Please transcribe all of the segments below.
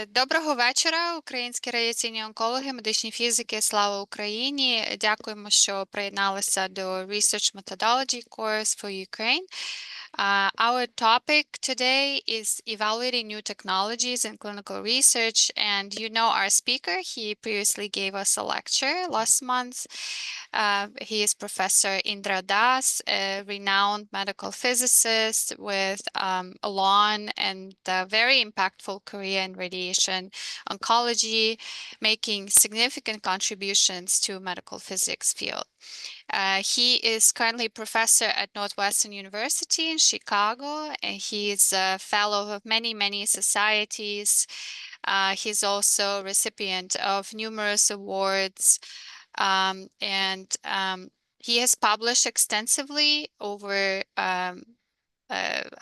Доброго вечора, українські радіаційні онкологи, медичні фізики. Слава Україні! Дякуємо, що приєдналися до Research Methodology course for Ukraine. Our topic today is evaluating new technologies in clinical research, and you know our speaker. He previously gave us a lecture last month. He is Professor Indra Das, a renowned medical physicist with a long and very impactful career in radiation oncology, making significant contributions to medical physics field. He is currently professor at Northwestern University in Chicago, and he is a fellow of many, many societies. He's also recipient of numerous awards, and he has published extensively over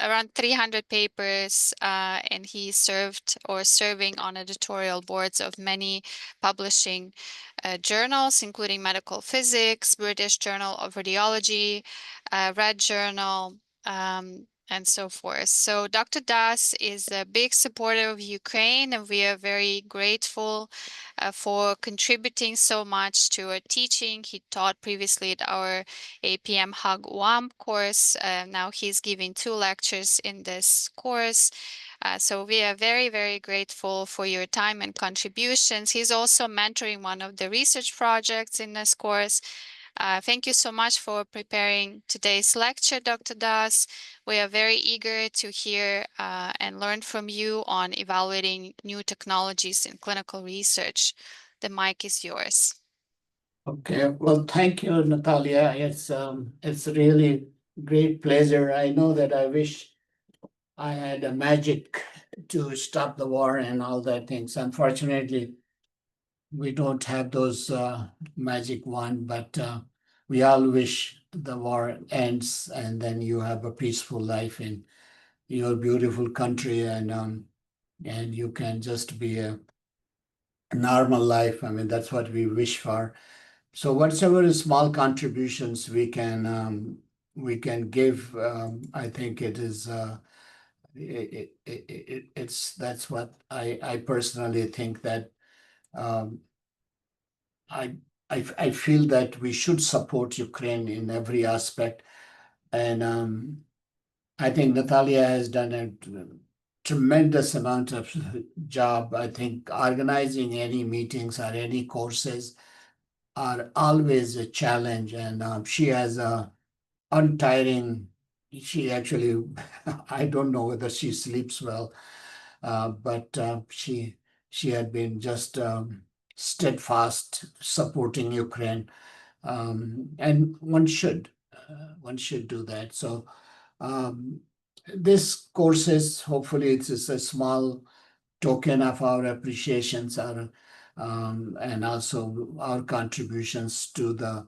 around 300 papers, and he served or serving on editorial boards of many publishing journals, including Medical Physics, British Journal of Radiology, Red Journal, and so forth. So Dr. Das is a big supporter of Ukraine, and we are very grateful for contributing so much to our teaching. He taught previously at our APM Hug UAM course. Now he's giving 2 lectures in this course. So we are very, very grateful for your time and contributions. He's also mentoring one of the research projects in this course. Thank you so much for preparing today's lecture, Dr. Das. We are very eager to hear and learn from you on evaluating new technologies in clinical research. The mic is yours. Okay, well, thank you, Natalia. It's really great pleasure. I know that I wish I had a magic to stop the war and all that things. Unfortunately, we don't have those magic wand, but we all wish the war ends and then you have a peaceful life in your beautiful country, and you can just be a normal life. I mean, that's what we wish for. So whatever small contributions we can give, I think it is it's that's what I personally think that I feel that we should support Ukraine in every aspect, and I think Natalia has done a tremendous amount of job. I think organizing any meetings or any courses are always a challenge, and she has a untiring. She actually, I don't know whether she sleeps well, but she had been just steadfast supporting Ukraine, and one should do that. So this courses, hopefully, it is a small token of our appreciations, and also our contributions to the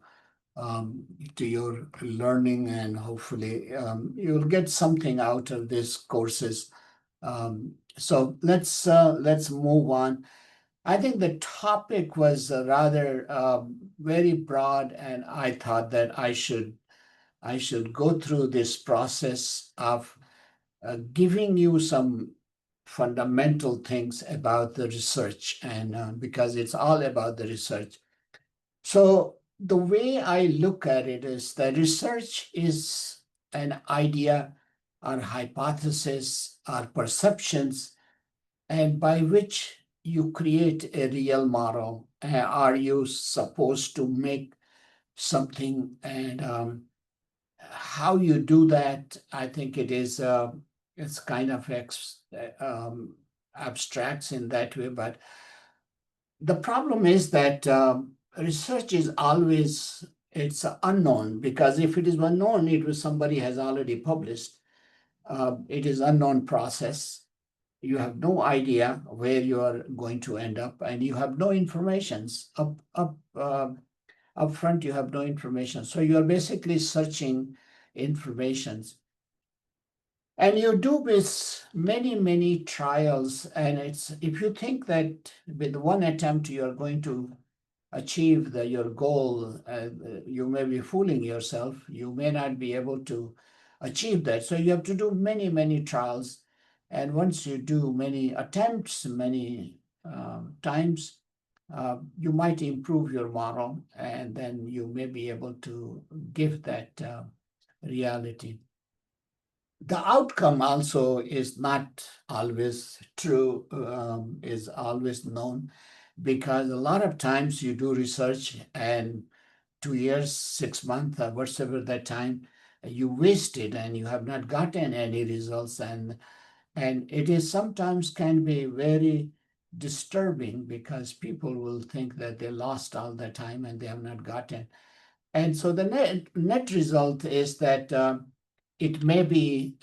to your learning, and hopefully you'll get something out of these courses. So let's move on. I think the topic was rather very broad, and I thought that I should go through this process of giving you some fundamental things about the research, and because it's all about the research. So the way I look at it is that research is an idea or hypothesis or perceptions, and by which you create a real model. Are you supposed to make something, and how you do that, I think it is it's kind of abstracts in that way. But the problem is that research is always, it's unknown, because if it is unknown, it was somebody has already published. It is unknown process. You have no idea where you are going to end up, and you have no informations up front. You have no information, so you are basically searching informations. And you do with many trials, and it's, if you think that with one attempt you are going to achieve your goal, you may be fooling yourself. You may not be able to achieve that. So you have to do many trials, And once you do many attempts, many times, you might improve your model, and then you may be able to give that reality. The outcome also is not always true, is always known, because a lot of times you do research and 2 years, 6 months, or whatever that time, you wasted and you have not gotten any results. And it is sometimes can be very disturbing because people will think that they lost all the time and they have not gotten. And so the net result is that it may be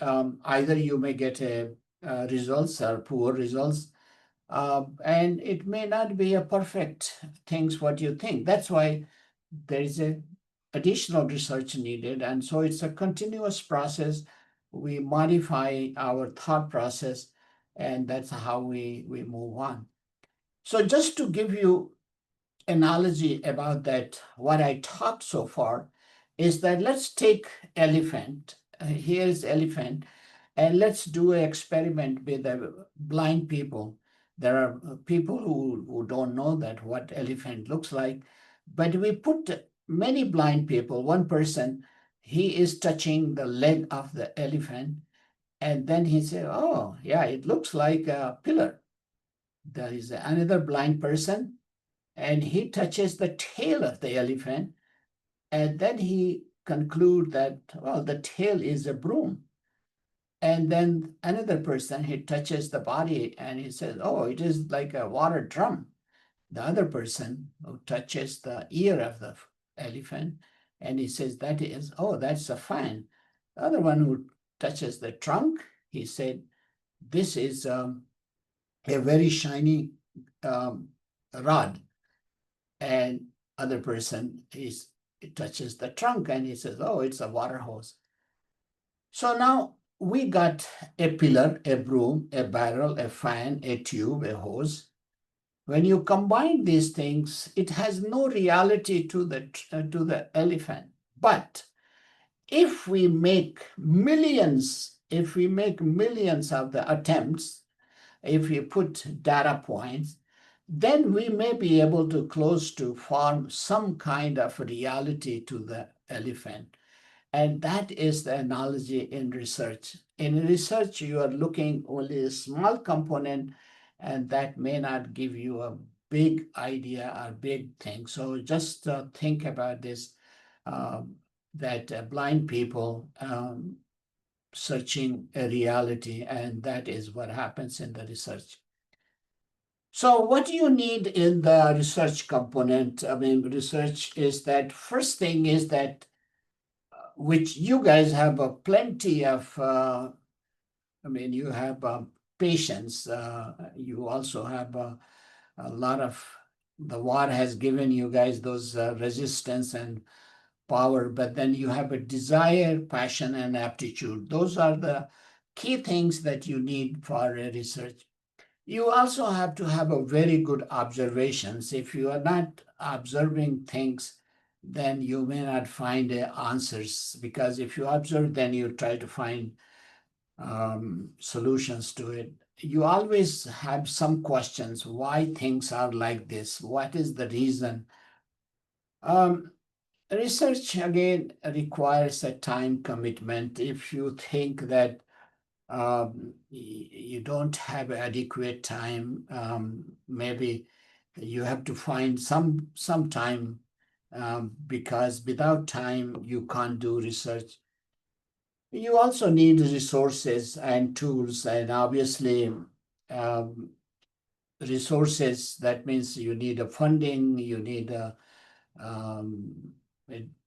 either you may get a, results or poor results, and it may not be a perfect things what you think. That's why there is a additional research needed, and so it's a continuous process. We modify our thought process, and that's how we move on. So just to give you analogy about that, what I talked so far is that let's take elephant. Here's elephant, and let's do an experiment with blind people. There are people who don't know that what elephant looks like, but we put many blind people. One person, he is touching the leg of the elephant, and then he said, "Oh, yeah, it looks like a pillar." There is another blind person, and he touches the tail of the elephant, and then he conclude that, well, the tail is a broom. And then another person, he touches the body and he says, oh, it is like a water drum. The other person who touches the ear of the elephant and he says, that is, oh, that's a fan. The other one who touches the trunk, he said, this is a very shiny um, rod. And other person is touches the trunk and he says, oh, it's a water hose. So now we got a pillar, a broom, a barrel, a fan, a tube, a hose. When you combine these things, it has no reality to the elephant. But if we make millions of the attempts, if we put data points, then we may be able to close to form some kind of reality to the elephant. And that is the analogy in research. In research, you are looking only a small component, and that may not give you a big idea or big thing. So just think about this, um, that blind people searching a reality, and that is what happens in the research. So what do you need in the research component? I mean, research is that first thing is that which you guys have plenty of, I mean, you have patience. You also have a lot of, the war has given you guys those resistance and power, but then you have a desire, passion, and aptitude. Those are the key things that you need for research. You also have to have a very good observations. If you are not observing things, then you may not find answers, because if you observe, then you try to find solutions to it. You always have some questions why things are like this. What is the reason? Um, Research again requires a time commitment. If you think that you don't have adequate time, maybe you have to find some time, because without time you can't do research. You also need resources and tools, and obviously um, resources, that means you need a funding, you need um,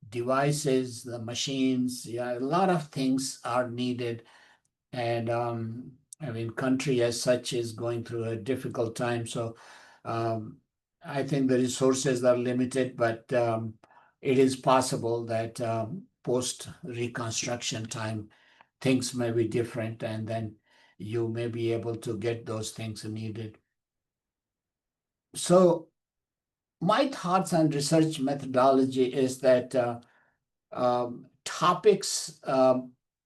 devices, the machines, yeah, a lot of things are needed. And I mean, country as such is going through a difficult time. So um, I think the resources are limited, but it is possible that post reconstruction time, things may be different, and then you may be able to get those things needed. So my thoughts on research methodology is that topics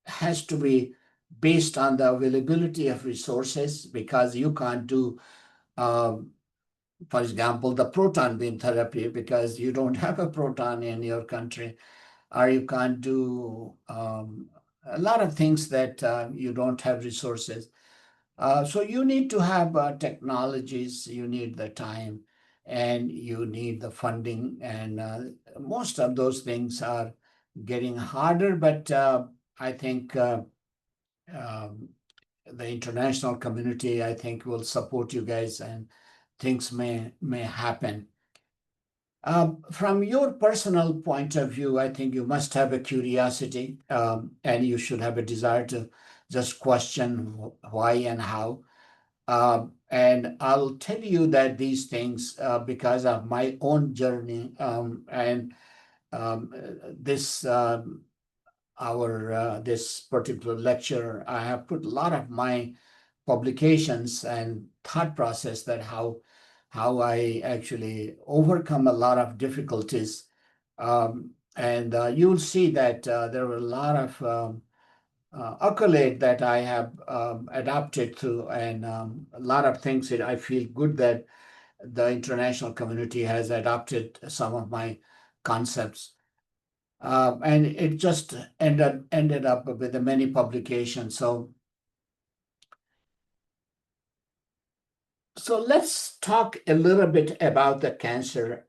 has to be based on the availability of resources, because you can't do, um, for example, the proton beam therapy because you don't have a proton in your country, or you can't do a lot of things that you don't have resources. So you need to have technologies, you need the time, and you need the funding, and most of those things are getting harder. But I think um, the international community, I think, will support you guys, and things may happen. From your personal point of view, I think you must have a curiosity, and you should have a desire to just question why and how. And I'll tell you that these things, because of my own journey, and this our this particular lecture, I have put a lot of my publications and thought process that how I actually overcome a lot of difficulties. And you'll see that there were a lot of accolade that I have adapted to, and a lot of things that I feel good that the international community has adopted some of my concepts. And it just ended up with many publications. So let's talk a little bit about the cancer.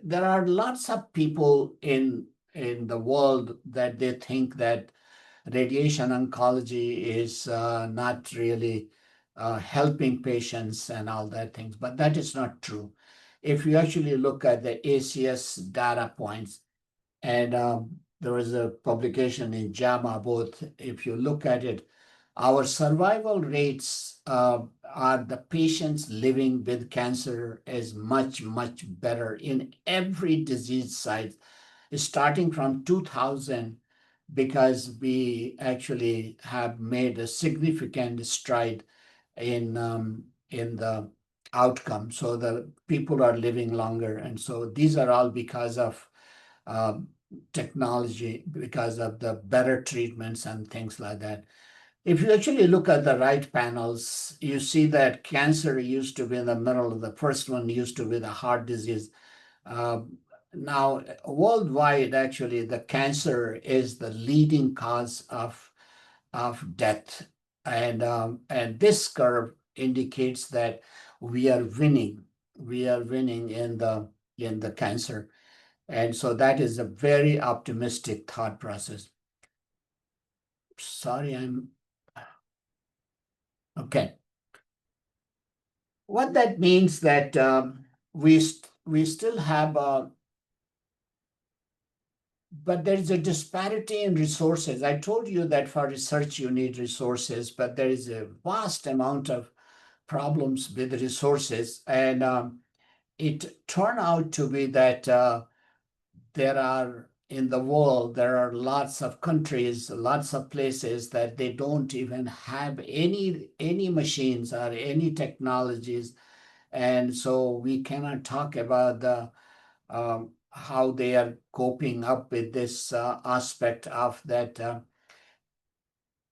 There are lots of people in the world that they think that radiation oncology is not really helping patients and all that things, but that is not true. If you actually look at the ACS data points, and there was a publication in JAMA, both, if you look at it, our survival rates are the patients living with cancer is much, much better in every disease site, starting from 2000, because we actually have made a significant stride in the outcome. So the people are living longer. And so these are all because of um, technology, because of the better treatments and things like that. If you actually look at the right panels, you see that cancer used to be in the middle. The first one used to be the heart disease. Um, Now, worldwide, actually, the cancer is the leading cause of death. And this curve indicates that we are winning. We are winning in the cancer. And so that is a very optimistic thought process. Sorry, I'm okay. What that means that we still have but there is a disparity in resources. I told you that for research you need resources, but there is a vast amount of problems with resources, and it turned out to be that there are in the world there are lots of countries, lots of places that they don't even have any machines or any technologies, and so we cannot talk about the how they are coping up with this aspect of that.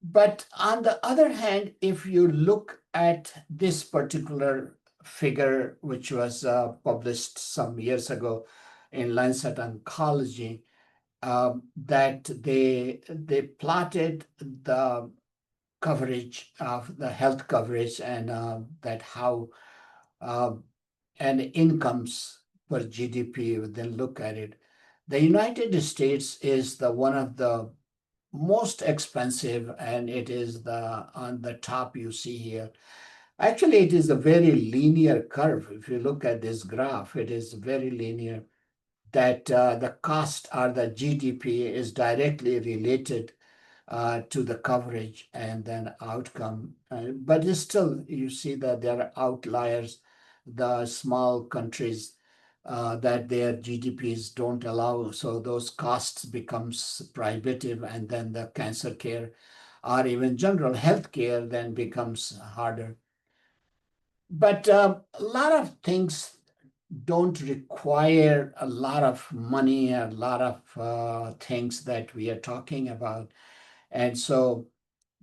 But on the other hand, if you look at this particular figure, which was published some years ago in Lancet Oncology, that they plotted the coverage of the health coverage, and that how uh, and incomes per GDP, then look at it. The United States is the one of the most expensive, and it is the on the top you see here. Actually, it is a very linear curve. If you look at this graph, it is very linear. That the cost or the GDP is directly related to the coverage and then outcome. But it's still, you see that there are outliers, the small countries that their GDPs don't allow. So those costs becomes prohibitive, and then the cancer care or even general health care then becomes harder. But a lot of things don't require a lot of money, a lot of things that we are talking about. And so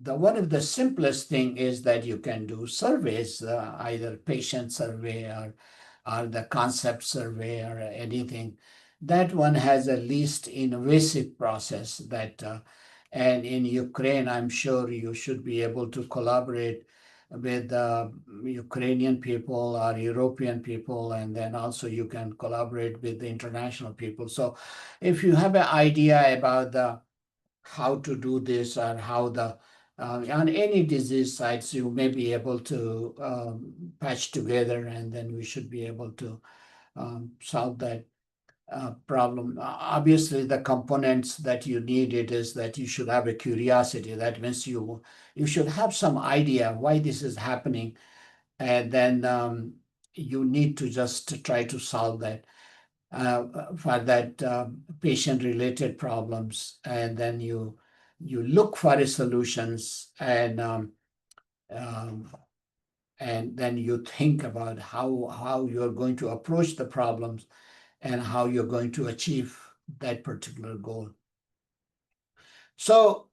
one of the simplest thing is that you can do surveys, either patient survey or the concept survey or anything. That one has a least invasive process that, and in Ukraine, I'm sure you should be able to collaborate with Ukrainian people or European people, and then also you can collaborate with the international people. So if you have an idea about the how to do this or how the on any disease sites you may be able to patch together, and then we should be able to solve that problem. Obviously, the components that you need it is that you should have a curiosity. That means you should have some idea why this is happening, and then you need to just try to solve that for that patient-related problems, and then you look for the solutions, um, and then you think about how you're going to approach the problems and how you're going to achieve that particular goal. So,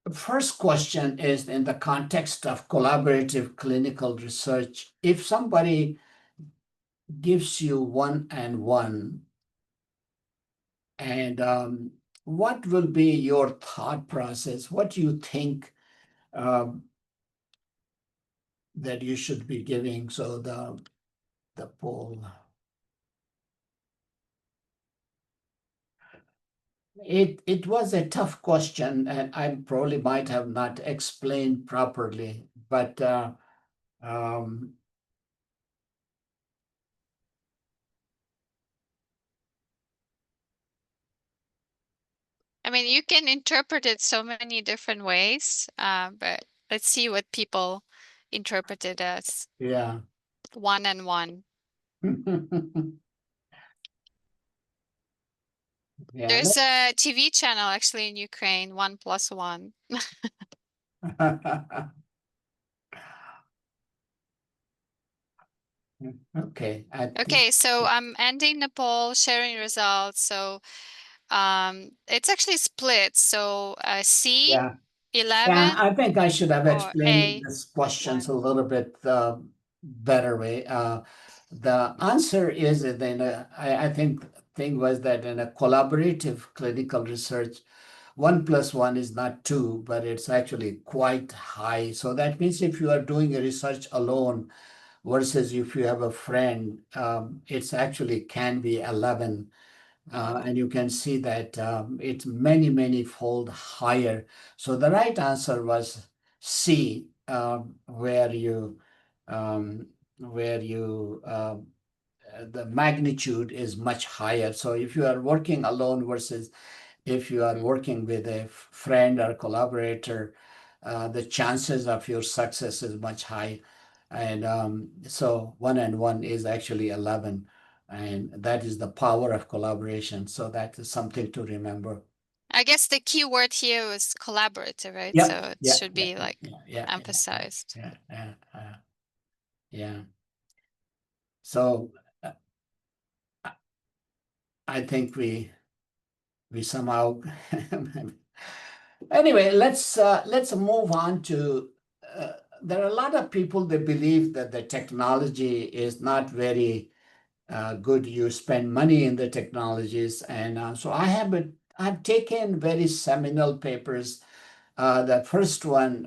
the first question is in the context of collaborative clinical research. If somebody gives you one and one, and what will be your thought process? What do you think um, that you should be giving? So the poll. It was a tough question, and I probably might have not explained properly, but um, I mean, you can interpret it so many different ways, but let's see what people interpret it as. yeah. One and one. Yeah. There's a TV channel actually in Ukraine, 1+1. Okay. I think Okay, so I'm ending the poll, sharing results. So it's actually split. So C, yeah. Yeah, 11, I think I should have or explained A, this questions a 1. little bit better way. The answer is that I think thing was that in a collaborative clinical research, 1+1 is not 2, but it's actually quite high. So that means if you are doing a research alone versus if you have a friend, it's actually can be 11, and you can see that it's many, many fold higher. So the right answer was C, um, where you the magnitude is much higher. So if you are working alone versus if you are working with a friend or collaborator, the chances of your success is much high. And so one and one is actually 11. And that is the power of collaboration. So that is something to remember. I guess the key word here was collaborative, right? Yeah, So it yeah, should yeah, be yeah, like yeah, yeah, yeah, emphasized. yeah, yeah, yeah. So uh, I think we somehow anyway, let's move on to there are a lot of people that believe that the technology is not very good. You spend money in the technologies, and so I've taken very seminal papers. The first one,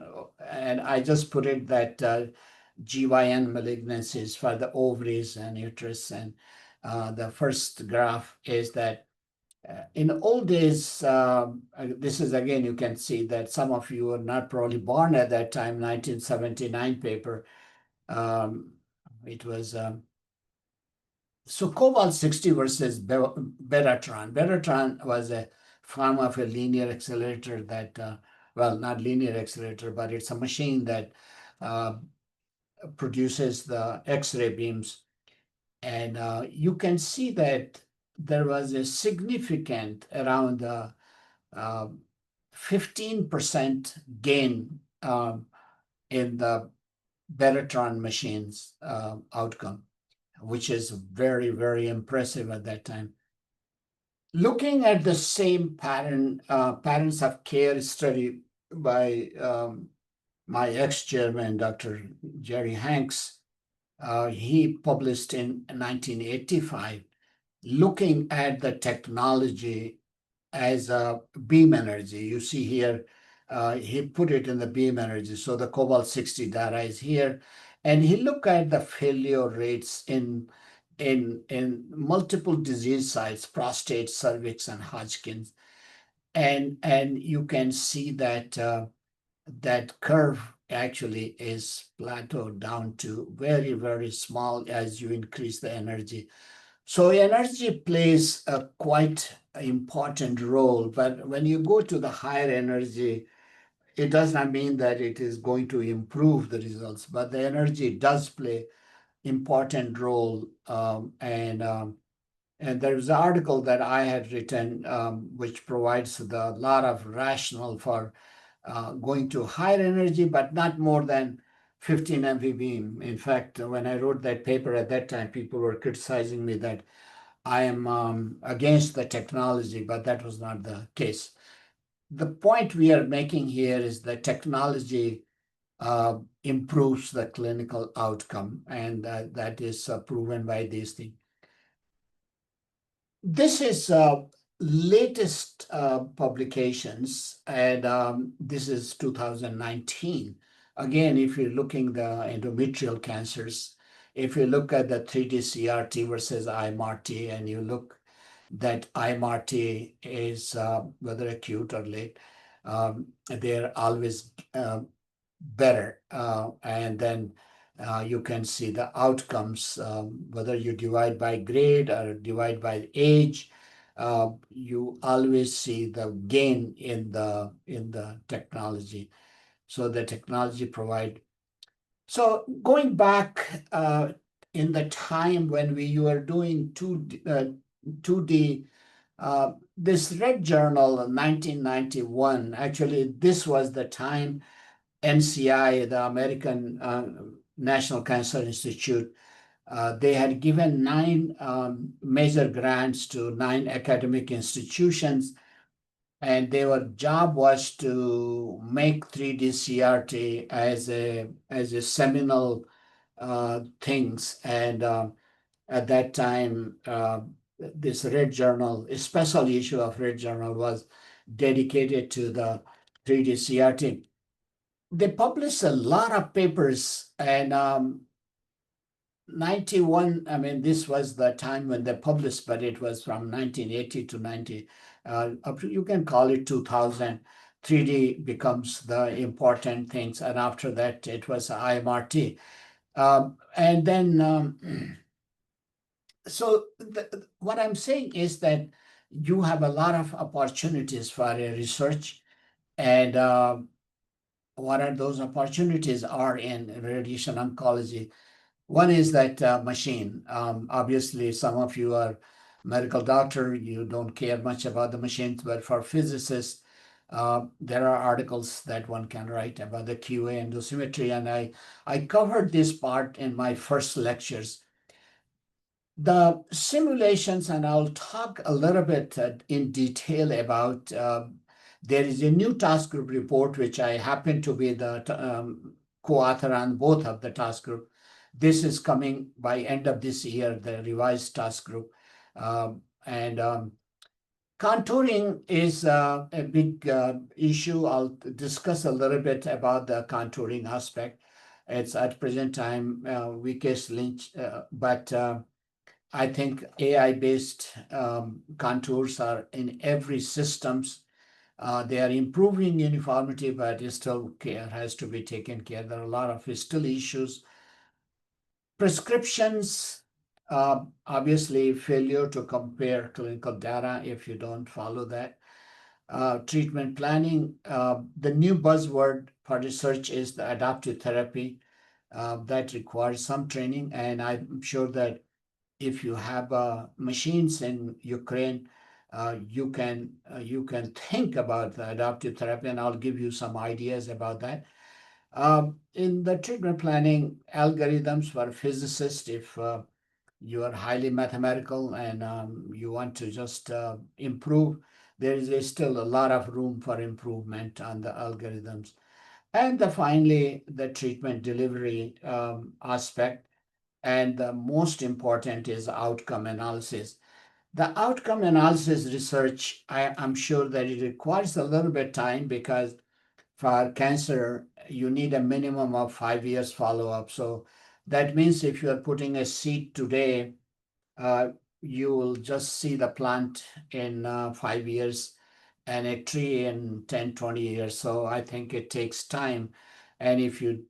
and I just put it that GYN malignancies for the ovaries and uterus, and the first graph is that in old days, this is again, you can see that some of you were not probably born at that time, 1979 paper. Um, it was so cobalt 60 versus Beratron. Beratron was a form of a linear accelerator that, well, not linear accelerator, but it's a machine that uh, produces the X-ray beams. And you can see that there was a significant around 15% gain in the Beratron machines outcome, which is very, very impressive at that time. Looking at the same patterns of care study by my ex-chairman, Dr. Jerry Hanks. He published in 1985, looking at the technology as a beam energy. You see here, he put it in the beam energy. So the cobalt 60 data is here. And he looked at the failure rates in multiple disease sites, prostate, cervix, and Hodgkin's. And you can see that that curve actually is plateaued down to very, very small as you increase the energy. So energy plays a quite important role, but when you go to the higher energy, it does not mean that it is going to improve the results, but the energy does play important role. And there's an article that I had written, which provides the lot of rationale for going to higher energy, but not more than 15 MV beam. In fact, when I wrote that paper at that time, people were criticizing me that I am against the technology, but that was not the case. The point we are making here is that technology improves the clinical outcome, and that is proven by these things. This is latest publications, and this is 2019. Again, if you're looking the endometrial cancers, if you look at the 3D CRT versus IMRT, and you look that IMRT is whether acute or late, they're always better. And then you can see the outcomes, whether you divide by grade or divide by age, you always see the gain in the technology. So the technology provide. So going back in the time when you were doing 2D, this Red Journal 1991, actually this was the time NCI, the American National Cancer Institute, they had given nine major grants to nine academic institutions, and their job was to make 3D CRT as a seminal things. And at that time, this Red Journal, a special issue of Red Journal, was dedicated to the 3D CRT. They published a lot of papers, and 91, I mean, this was the time when they published, but it was from 1980 to 90, you can call it 2000. 3D becomes the important things, and after that it was IMRT. And then so what I'm saying is that you have a lot of opportunities for research, and what are those opportunities are in radiation oncology. One is that machine. Obviously, some of you are medical doctor, you don't care much about the machines, but for physicists, there are articles that one can write about the QA and dosimetry, and I covered this part in my first lectures. The simulations, and I'll talk a little bit in detail about. There is a new task group report, which I happen to be the co-author on both of the task group. This is coming by end of this year, the revised task group. And contouring is a big issue. I'll discuss a little bit about the contouring aspect. It's at present time weakest link, but I think AI-based contours are in every systems. They are improving uniformity, but still care has to be taken care. There are a lot of still issues. Prescriptions, obviously failure to compare clinical data if you don't follow that. Treatment planning, the new buzzword for research is the adaptive therapy. That requires some training, and I'm sure that if you have machines in Ukraine, you can think about the adaptive therapy, and I'll give you some ideas about that. In the treatment planning, algorithms for physicists, if you are highly mathematical and you want to just improve, There's still a lot of room for improvement on the algorithms. And finally, the treatment delivery aspect. And the most important is outcome analysis. The outcome analysis research, I'm sure that it requires a little bit time because for cancer, you need a minimum of 5 years follow up. So that means if you are putting a seed today, uh, you will just see the plant in 5 years and a tree in 10, 20 years. So I think it takes time. And if you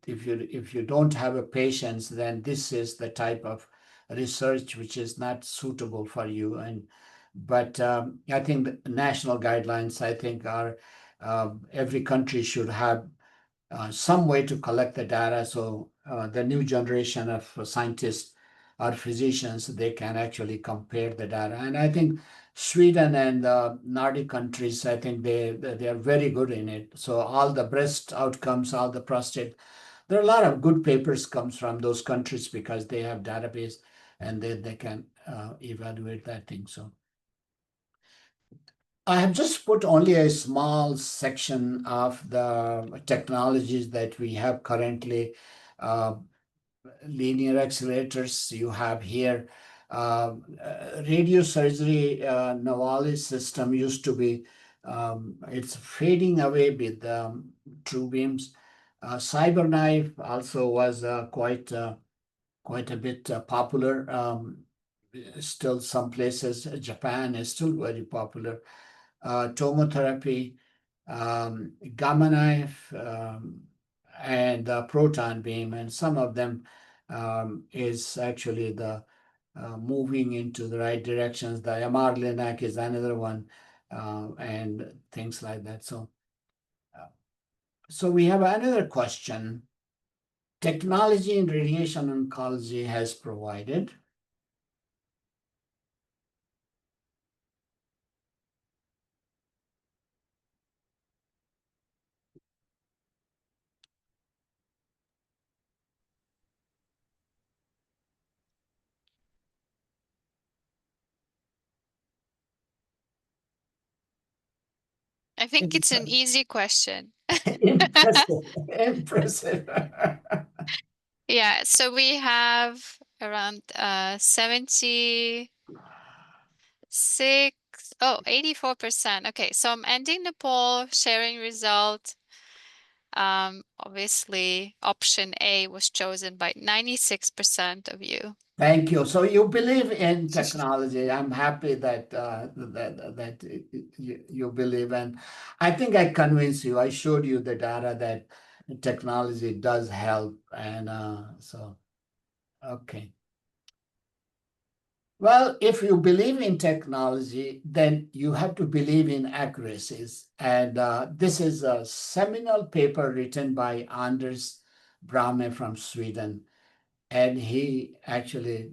don't have a patience, then this is the type of research which is not suitable for you. And but I think the national guidelines, I think, are every country should have some way to collect the data so the new generation of scientists or physicians they can actually compare the data. And I think Sweden and Nordic countries, I think they are very good in it. So all the breast outcomes, all the prostate, there are a lot of good papers comes from those countries because they have database and they can evaluate that thing. So I have just put only a small section of the technologies that we have currently. Uh, Linear accelerators you have here. Radio surgery Novalis system used to be, it's fading away with true beams. Cyberknife also was quite a bit popular. Still, some places, Japan is still very popular. Tomotherapy, gamma knife, and proton beam, and some of them is actually the moving into the right directions. The MR-Linac is another one, and things like that. Uh, so we have another question. Technology in radiation oncology has provided. I think it's an easy question. Impressive, impressive. Yeah, so we have around 76, oh, 84%. Okay, so I'm ending the poll, sharing result. Obviously, option A was chosen by 96% of you. Thank you. So you believe in technology. I'm happy that you believe, and I think I convinced you. I showed you the data that technology does help, and so okay. Well, if you believe in technology, then you have to believe in accuracies. And this is a seminal paper written by Anders Brahme from Sweden. And he actually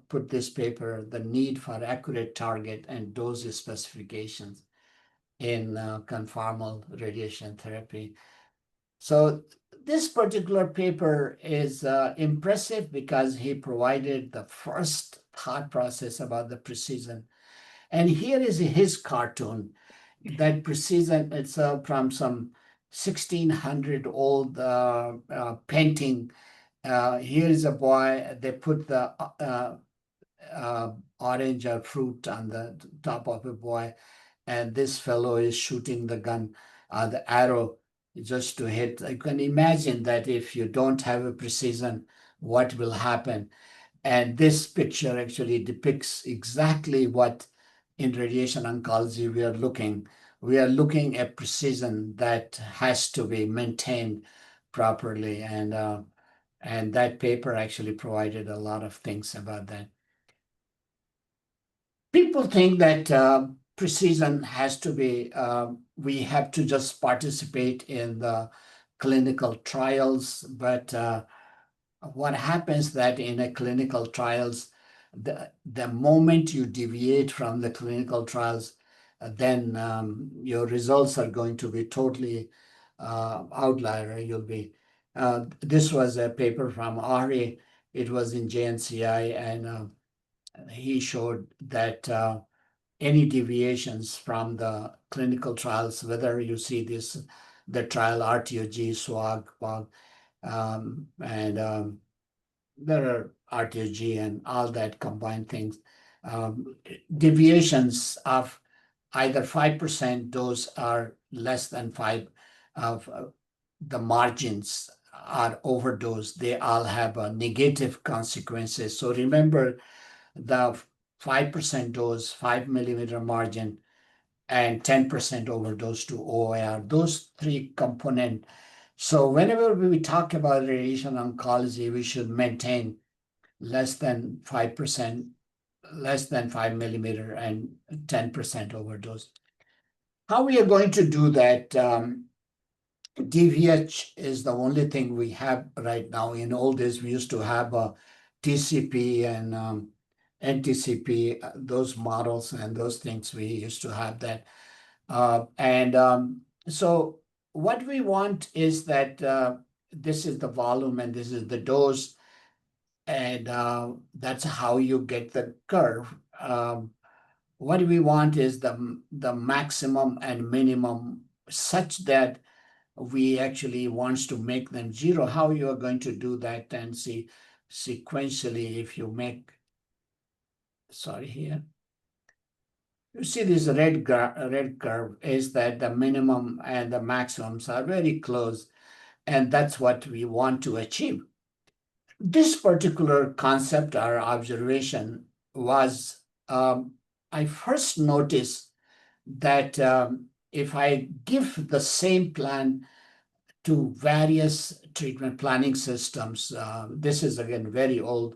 put this paper, The Need for Accurate Target and Dose Specifications in Conformal Radiation Therapy. So this particular paper is impressive because he provided the first thought process about the precision. And here is his cartoon. That precision, it's from some 1600 old painting. Here is a boy, they put the orange or fruit on the top of a boy, and this fellow is shooting the gun, the arrow, just to hit. I can imagine that if you don't have a precision, what will happen. And this picture actually depicts exactly what in radiation oncology we are looking. We are looking at precision that has to be maintained properly. And that paper actually provided a lot of things about that. People think that precision has to be, we have to just participate in the clinical trials, but what happens that in a clinical trials, the moment you deviate from the clinical trials, then your results are going to be totally outlier. You'll be. This was a paper from Ari. It was in JNCI, and he showed that any deviations from the clinical trials, whether you see this, the trial RTOG, SWAG, POG, and there are RTOG and all that combined things. Deviations of either 5% dose or less than 5 of the margins are overdose, they all have negative consequences. So remember the 5% dose, 5 millimeter margin, and 10% overdose to OIR, those three components. So whenever we talk about radiation oncology, we should maintain less than 5%, less than 5 millimeter, and 10% overdose. How we are going to do that? DVH is the only thing we have right now. In old days, we used to have a TCP and NTCP, those models and those things. We used to have that. And so what we want is that this is the volume and this is the dose, and that's how you get the curve. What we want is the maximum and minimum such that we actually wants to make them zero. How you are going to do that and see sequentially if you make, sorry here. You see this red curve is that the minimum and the maximums are very close, and that's what we want to achieve. This particular concept or observation was, I first noticed that if I give the same plan to various treatment planning systems, this is again very old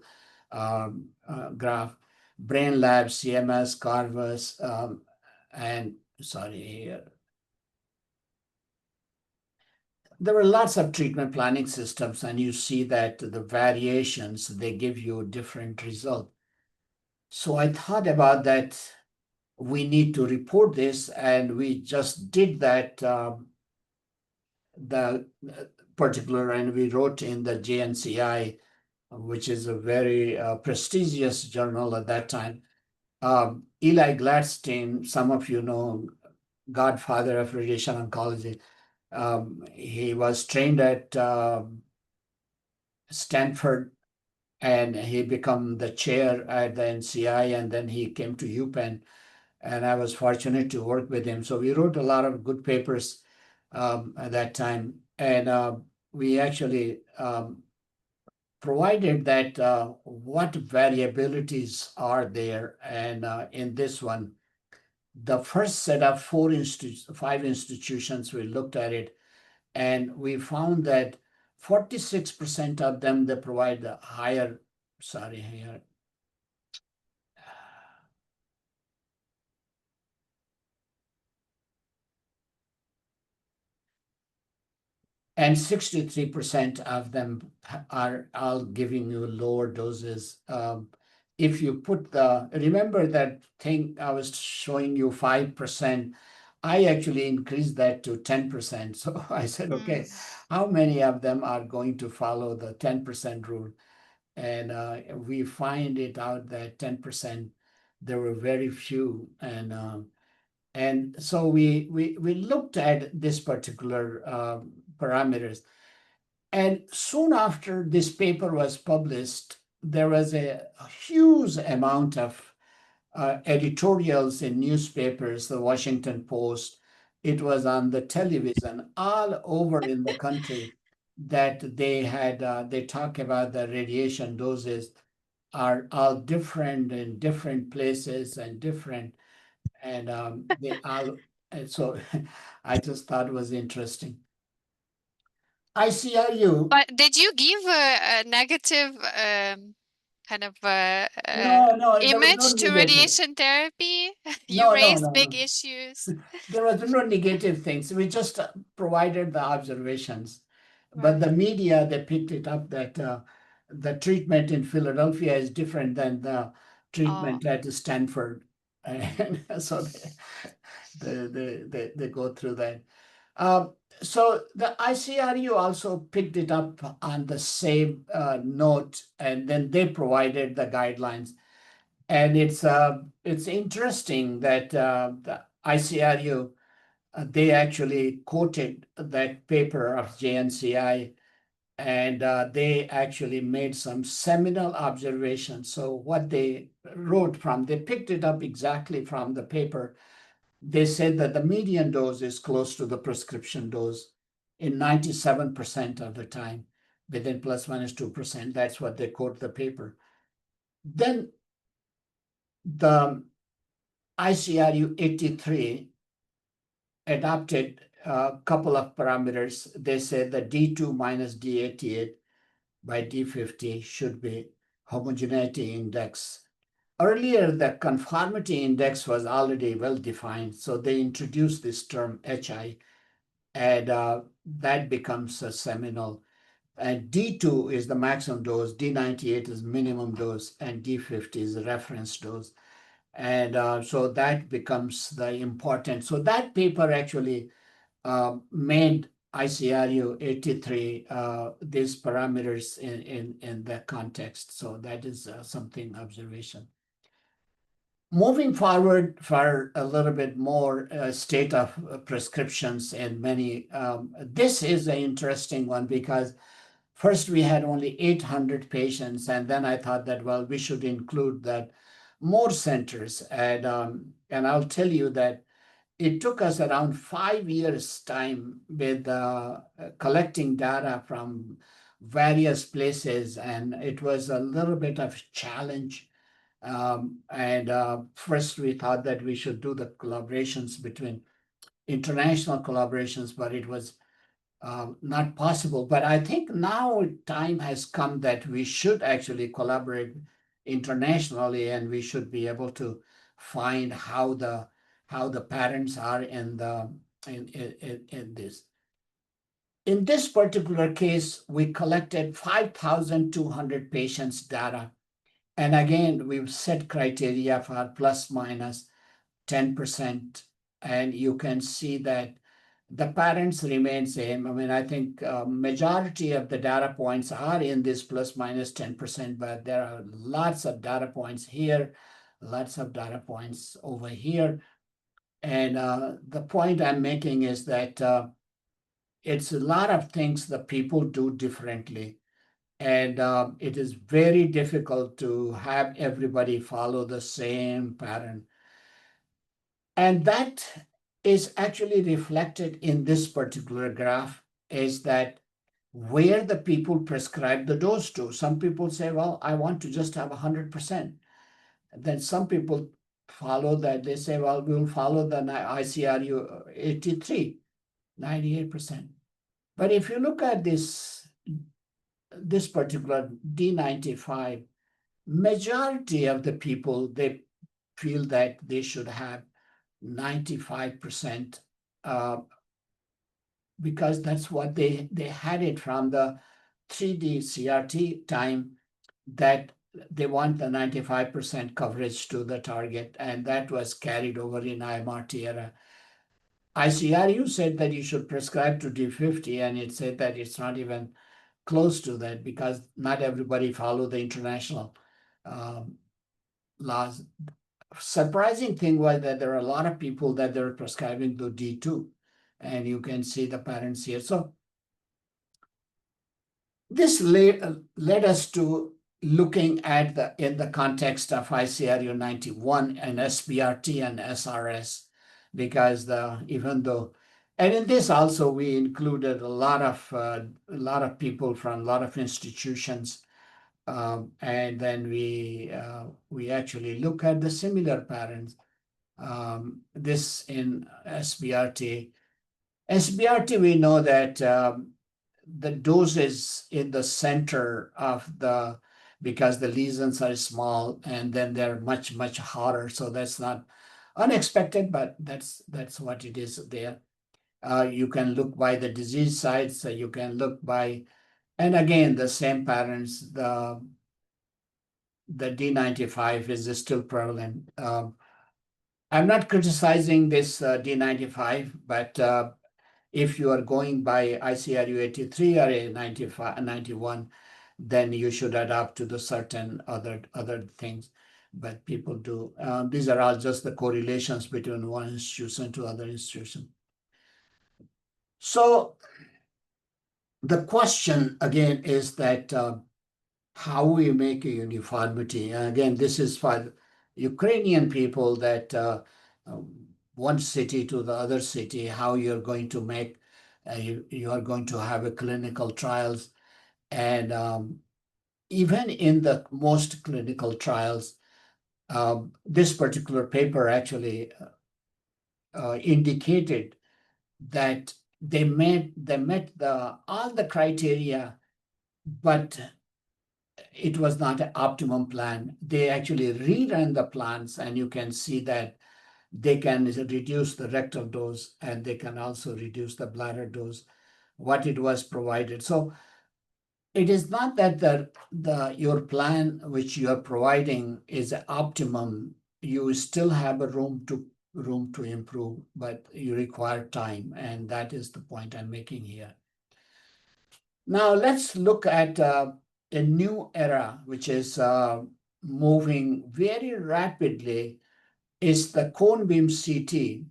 graph, Brain Lab, CMS, Carvus, and sorry here. There were lots of treatment planning systems, and you see that the variations, they give you a different result. So I thought about that. We need to report this, and we just did that. The particular, and we wrote in the JNCI, which is a very prestigious journal at that time. Eli Gladstein, some of you know, godfather of radiation oncology. He was trained at Stanford, and he became the chair at the NCI, and then he came to UPenn, and I was fortunate to work with him. So we wrote a lot of good papers at that time, and we actually provided that what variabilities are there, and in this one, the first set of 5 institutions, we looked at it, and we found that 46% of them, they provide the higher, sorry, here. And 63% of them are all giving you lower doses. If you put remember that thing I was showing you 5%, I actually increased that to 10%. So I said, okay, how many of them are going to follow the 10% rule? And we find it out that 10%, there were very few. And so we looked at this particular parameters. And soon after this paper was published, there was a huge amount of editorials in newspapers, the Washington Post. It was on the television all over in the country that they talk about the radiation doses are all different in different places and different, and they all, and so I just thought it was interesting. ICRU. But did you give a negative kind of No, there was no image to negative. radiation therapy? You No, no, raised no, big no. issues. There was no negative things. We just provided the observations. But the Right. media, they picked it up that the treatment in Philadelphia is different than the Oh, treatment at Stanford. And so they go through that. Uh, so the ICRU also picked it up on the same note, and then they provided the guidelines. And it's interesting that the ICRU they actually quoted that paper of JNCI, and they actually made some seminal observations. So what they wrote from, they picked it up exactly from the paper. They said that the median dose is close to the prescription dose in 97% of the time, within plus minus 2%. That's what they quote the paper. Then the ICRU 83 adopted a couple of parameters. They said the D2 minus D88 by D50 should be homogeneity index. Earlier, the conformity index was already well defined, so they introduced this term HI, and that becomes a seminal. And D2 is the maximum dose, D98 is minimum dose, and D50 is the reference dose. And so that becomes the important. So that paper actually made ICRU 83 these parameters in the context. So that is something observation. Moving forward for a little bit more state of prescriptions and many, this is an interesting one because first we had only 800 patients, and then I thought that, well, we should include that more centers. And I'll tell you that it took us around 5 years time with collecting data from various places, and it was a little bit of a challenge. And first we thought that we should do the collaborations between international collaborations, but it was not possible. But I think now time has come that we should actually collaborate internationally, and we should be able to find how the patterns are in this. In this particular case, we collected 5,200 patients' data. And again, we've set criteria for plus minus 10%. And you can see that the patterns remain same. I mean, I think majority of the data points are in this plus minus 10%, but there are lots of data points here, lots of data points over here. And the point I'm making is that it's a lot of things that people do differently. And it is very difficult to have everybody follow the same pattern. And that is actually reflected in this particular graph, is that where the people prescribe the dose to. Some people say, well, I want to just have 100%. Then some people follow that. They say, well, we'll follow the ICRU 83, 98%. But if you look at this particular D95, majority of the people, they feel that they should have 95% because that's what they had it from the 3D CRT time, that they want the 95% coverage to the target, and that was carried over in IMRT era. ICRU said that you should prescribe to D50, and it said that it's not even close to that because not everybody follow the international laws. Surprising thing was that there are a lot of people that they're prescribing to D2, and you can see the patterns here. So this led us to looking at in the context of ICRU 91 and SBRT and SRS, because even though, and in this also we included a lot of people from a lot of institutions, and then we actually look at the similar patterns. This in SBRT. SBRT, we know that the dose is in the center of because the lesions are small and then they're much, much hotter. So that's not unexpected, but that's what it is there. You can look by the disease sites, so you can look by, and again, the same patterns, the D95 is still prevalent. I'm not criticizing this D95, but if you are going by ICRU 83 or a 95, 91, then you should adapt to the certain other things. but people do. These are all just the correlations between one institution to other institution. So the question again is that how we make a uniformity. And again, this is for Ukrainian people that uh, one city to the other city, how you're going to make, you are going to have a clinical trials. And even in the most clinical trials, this particular paper actually indicated that they met the all the criteria, but it was not an optimum plan. They actually rerun the plans, and you can see that they can reduce the rectal dose and they can also reduce the bladder dose, what it was provided. So it is not that the your plan which you are providing is optimum. You still have a room to improve, but you require time, and that is the point I'm making here. Now let's look at a new era, which is moving very rapidly. Is the cone beam CT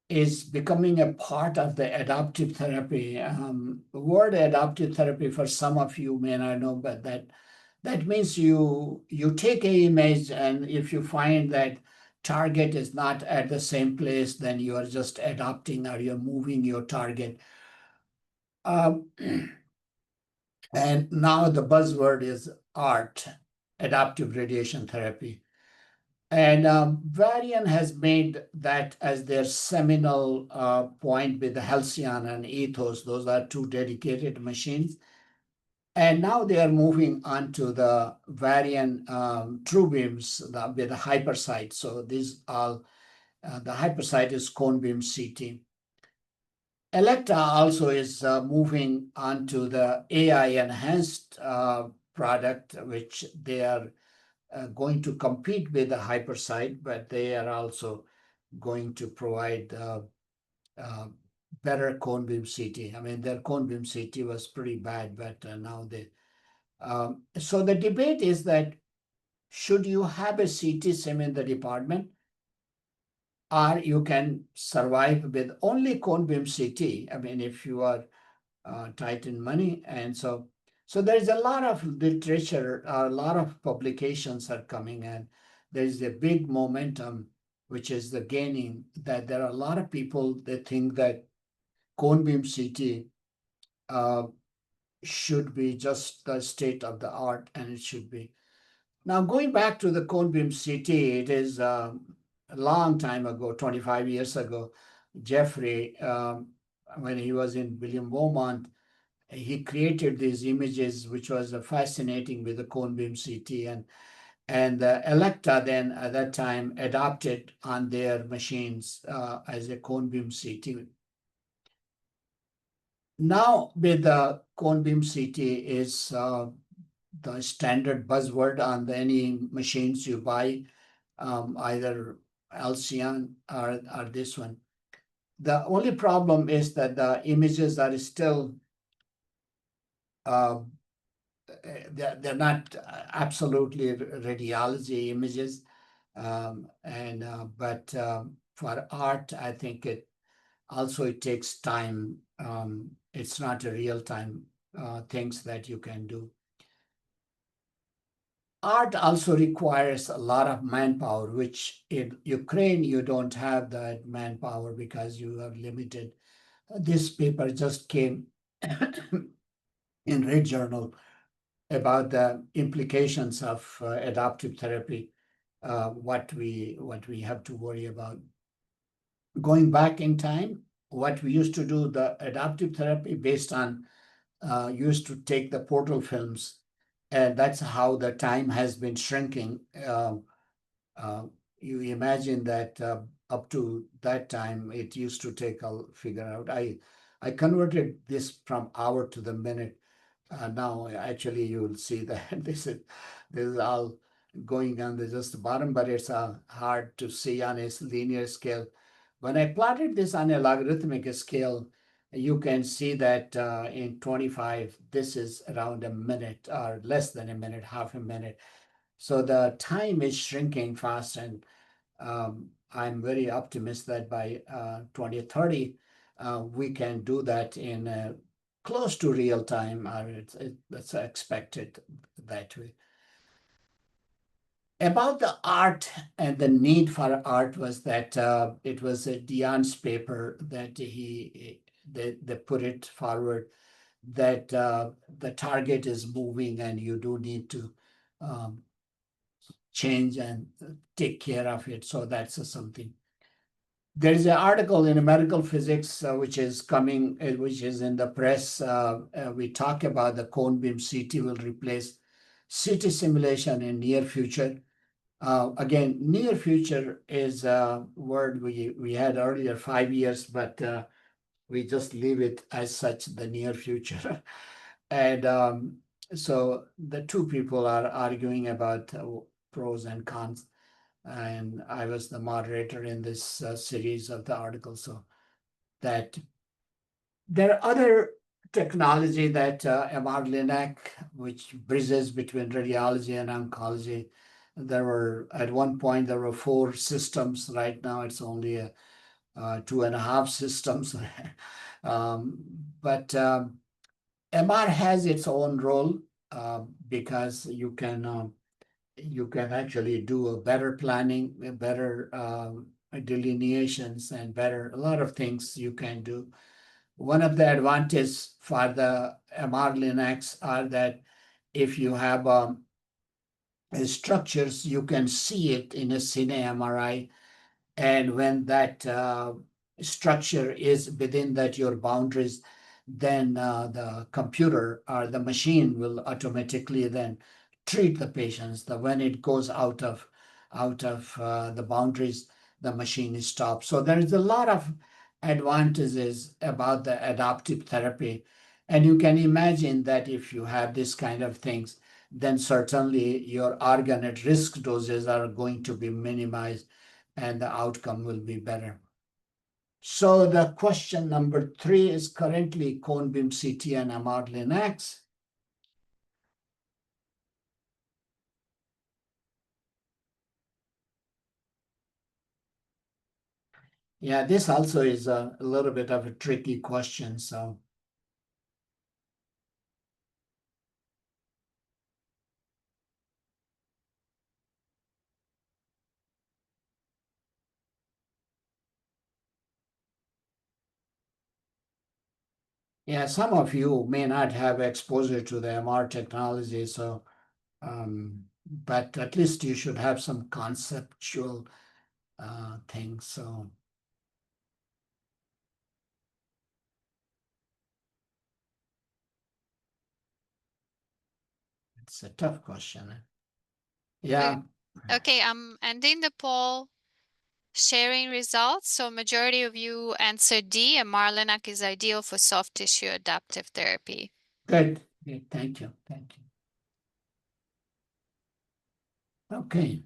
is becoming a part of the adaptive therapy. The word adaptive therapy for some of you may not know, but that means you take a image, and if you find that target is not at the same place, then you are just adapting or you're moving your target. Um, and now the buzzword is ART, adaptive radiation therapy. And Varian has made that as their seminal point with the Halcyon and Ethos. Those are two dedicated machines. And now they are moving on to the Varian true beams with the hypersight. So these are the hypersight is cone beam CT. Electa also is moving on to the AI enhanced product, which they are going to compete with the hypersight, but they are also going to provide uh, better cone beam CT. I mean, their cone beam CT was pretty bad, but now they. So the debate is that should you have a CT sim in the department, or you can survive with only cone beam CT. I mean, if you are tight in money, and so there's a lot of literature, a lot of publications are coming, and there's a big momentum which is the gaining that there are a lot of people that think that cone beam CT uh, should be just the state of the art, and it should be. Now, going back to the cone beam CT, it is a long time ago, 25 years ago, Jeffrey, when he was in William Beaumont, he created these images, which was fascinating with the cone beam CT, and Electa then at that time adopted on their machines as a cone beam CT. Now with the cone beam CT is the standard buzzword on any machines you buy, either Alcyon or this one. The only problem is that the images are still uh, they're not absolutely radiology images, and but for art, I think it also it takes time. It's not a real time things that you can do. Art also requires a lot of manpower, which in Ukraine you don't have that manpower because you are limited. This paper just came in Red Journal about the implications of adaptive therapy, what we have to worry about. Going back in time, what we used to do, the adaptive therapy based on used to take the portal films, and that's how the time has been shrinking. Uh, you imagine that up to that time, it used to take, I'll figure out. I converted this from hour to the minute. Now, actually, you will see that this is all going on the just bottom, but it's hard to see on a linear scale. When I plotted this on a logarithmic scale, you can see that in 25, this is around a minute or less than a minute, half a minute. So the time is shrinking fast, and I'm very optimistic that by 2030, we can do that in close to real time, or it's expected that way. About the art and the need for art was that it was Dion's paper that they put it forward that the target is moving and you do need to um, change and take care of it. So that's something. There is an article in Medical Physics which is coming, which is in the press. We talk about the cone beam CT will replace CT simulation in near future. Again, near future is a word we had earlier, 5 years, but we just leave it as such, the near future. And so the two people are arguing about pros and cons. And I was the moderator in this series of the article. So that there are other technology that MR-Linac, which bridges between radiology and oncology. There were at one point there were 4 systems. Right now it's only 2.5 systems. um, but MR has its own role because you can actually do a better planning, a better delineations, and better a lot of things you can do. One of the advantages for the MR Linux are that if you have structures, you can see it in a cine MRI, and when that structure is within that your boundaries, then the computer or the machine will automatically then treat the patients. When it goes out of the boundaries, the machine is stopped. So there is a lot of advantages about the adaptive therapy, and you can imagine that if you have this kind of things, then certainly your organ at risk doses are going to be minimized and the outcome will be better. So the question number 3 is currently cone beam CT and MR Linux. Yeah, this also is a little bit of a tricky question. So yeah, some of you may not have exposure to the MR technology, so but at least you should have some conceptual things. So it's a tough question. O- Yeah, Okay, I'm ending the poll, sharing results. So majority of you answered D, and Marlinac is ideal for soft tissue adaptive therapy. good. Okay, thank you. Thank you. Okay.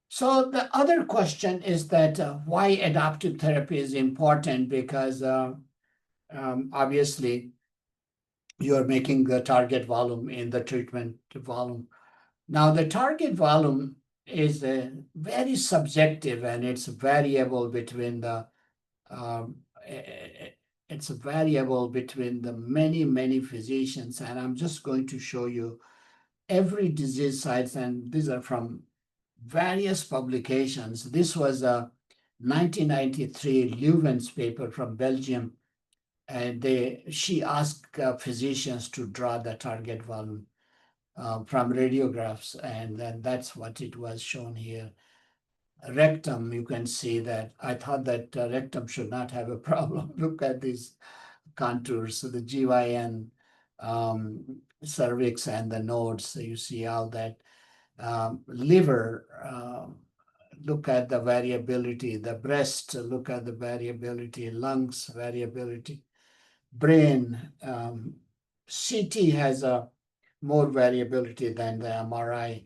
So the other question is that why adaptive therapy is important, because obviously you're making the target volume in the treatment volume. Now the target volume is very subjective, and it's variable between the um, it's a variable between the many physicians, and I'm just going to show you every disease sites, and these are from various publications. This was a 1993 Leuven's paper from Belgium, and she asked physicians to draw the target volume from radiographs, and then that's what it was shown here. Rectum, you can see that I thought that rectum should not have a problem. Look at these contours, so the GYN, cervix, and the nodes. So you see all that. Liver, look at the variability. The breast, look at the variability. Lungs, variability. Brain, CT has a more variability than the MRI.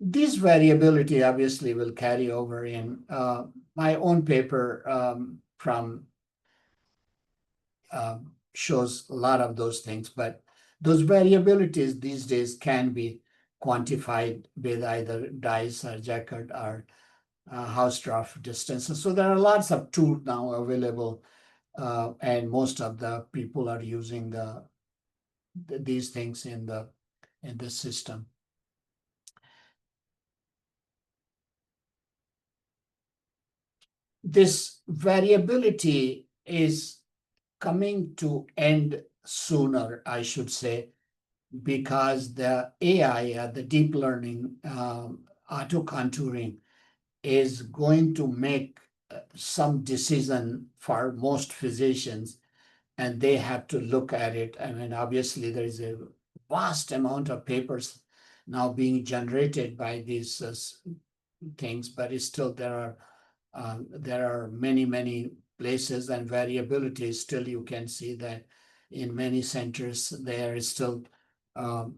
This variability obviously will carry over in my own paper from shows a lot of those things, but Those variabilities these days can be quantified with either dice or Jaccard or Hausdorff distances. So there are lots of tools now available, and most of the people are using these things in the system. This variability is coming to end sooner, I should say, because the AI, the deep learning, auto contouring, is going to make some decision for most physicians, and they have to look at it. I mean, obviously, there is a vast amount of papers now being generated by these things, but it's still there are many places and variabilities. Still, you can see that in many centers there is still um,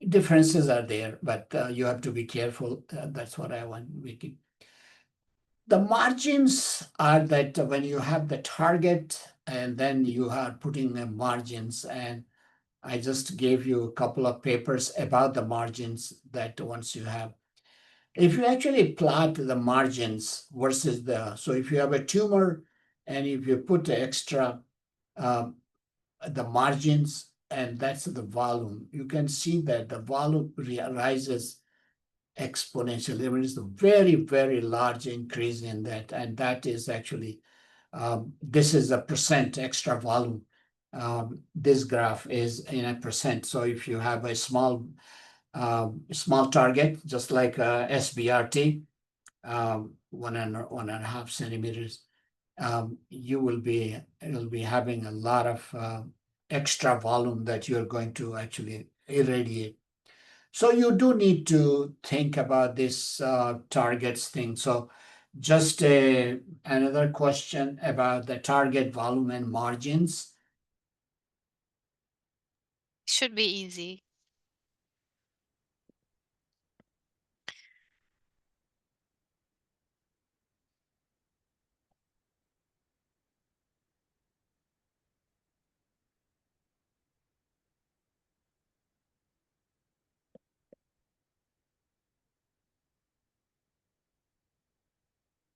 differences are there, but you have to be careful. That's what I want, Vicky. The margins are that when you have the target and then you are putting the margins, and I just gave you a couple of papers about the margins that once you have. If you actually plot the margins versus so if you have a tumor and if you put the extra, um, the margins, and that's the volume, you can see that the volume rises exponentially. There is a very large increase in that, and that is actually, this is a percent extra volume. This graph is in a percent. So if you have a small target, just like SBRT, 1.5 centimeters, you'll be having a lot of extra volume that you're going to actually irradiate. So you do need to think about this targets thing. So just another question about the target volume and margins. Should be easy.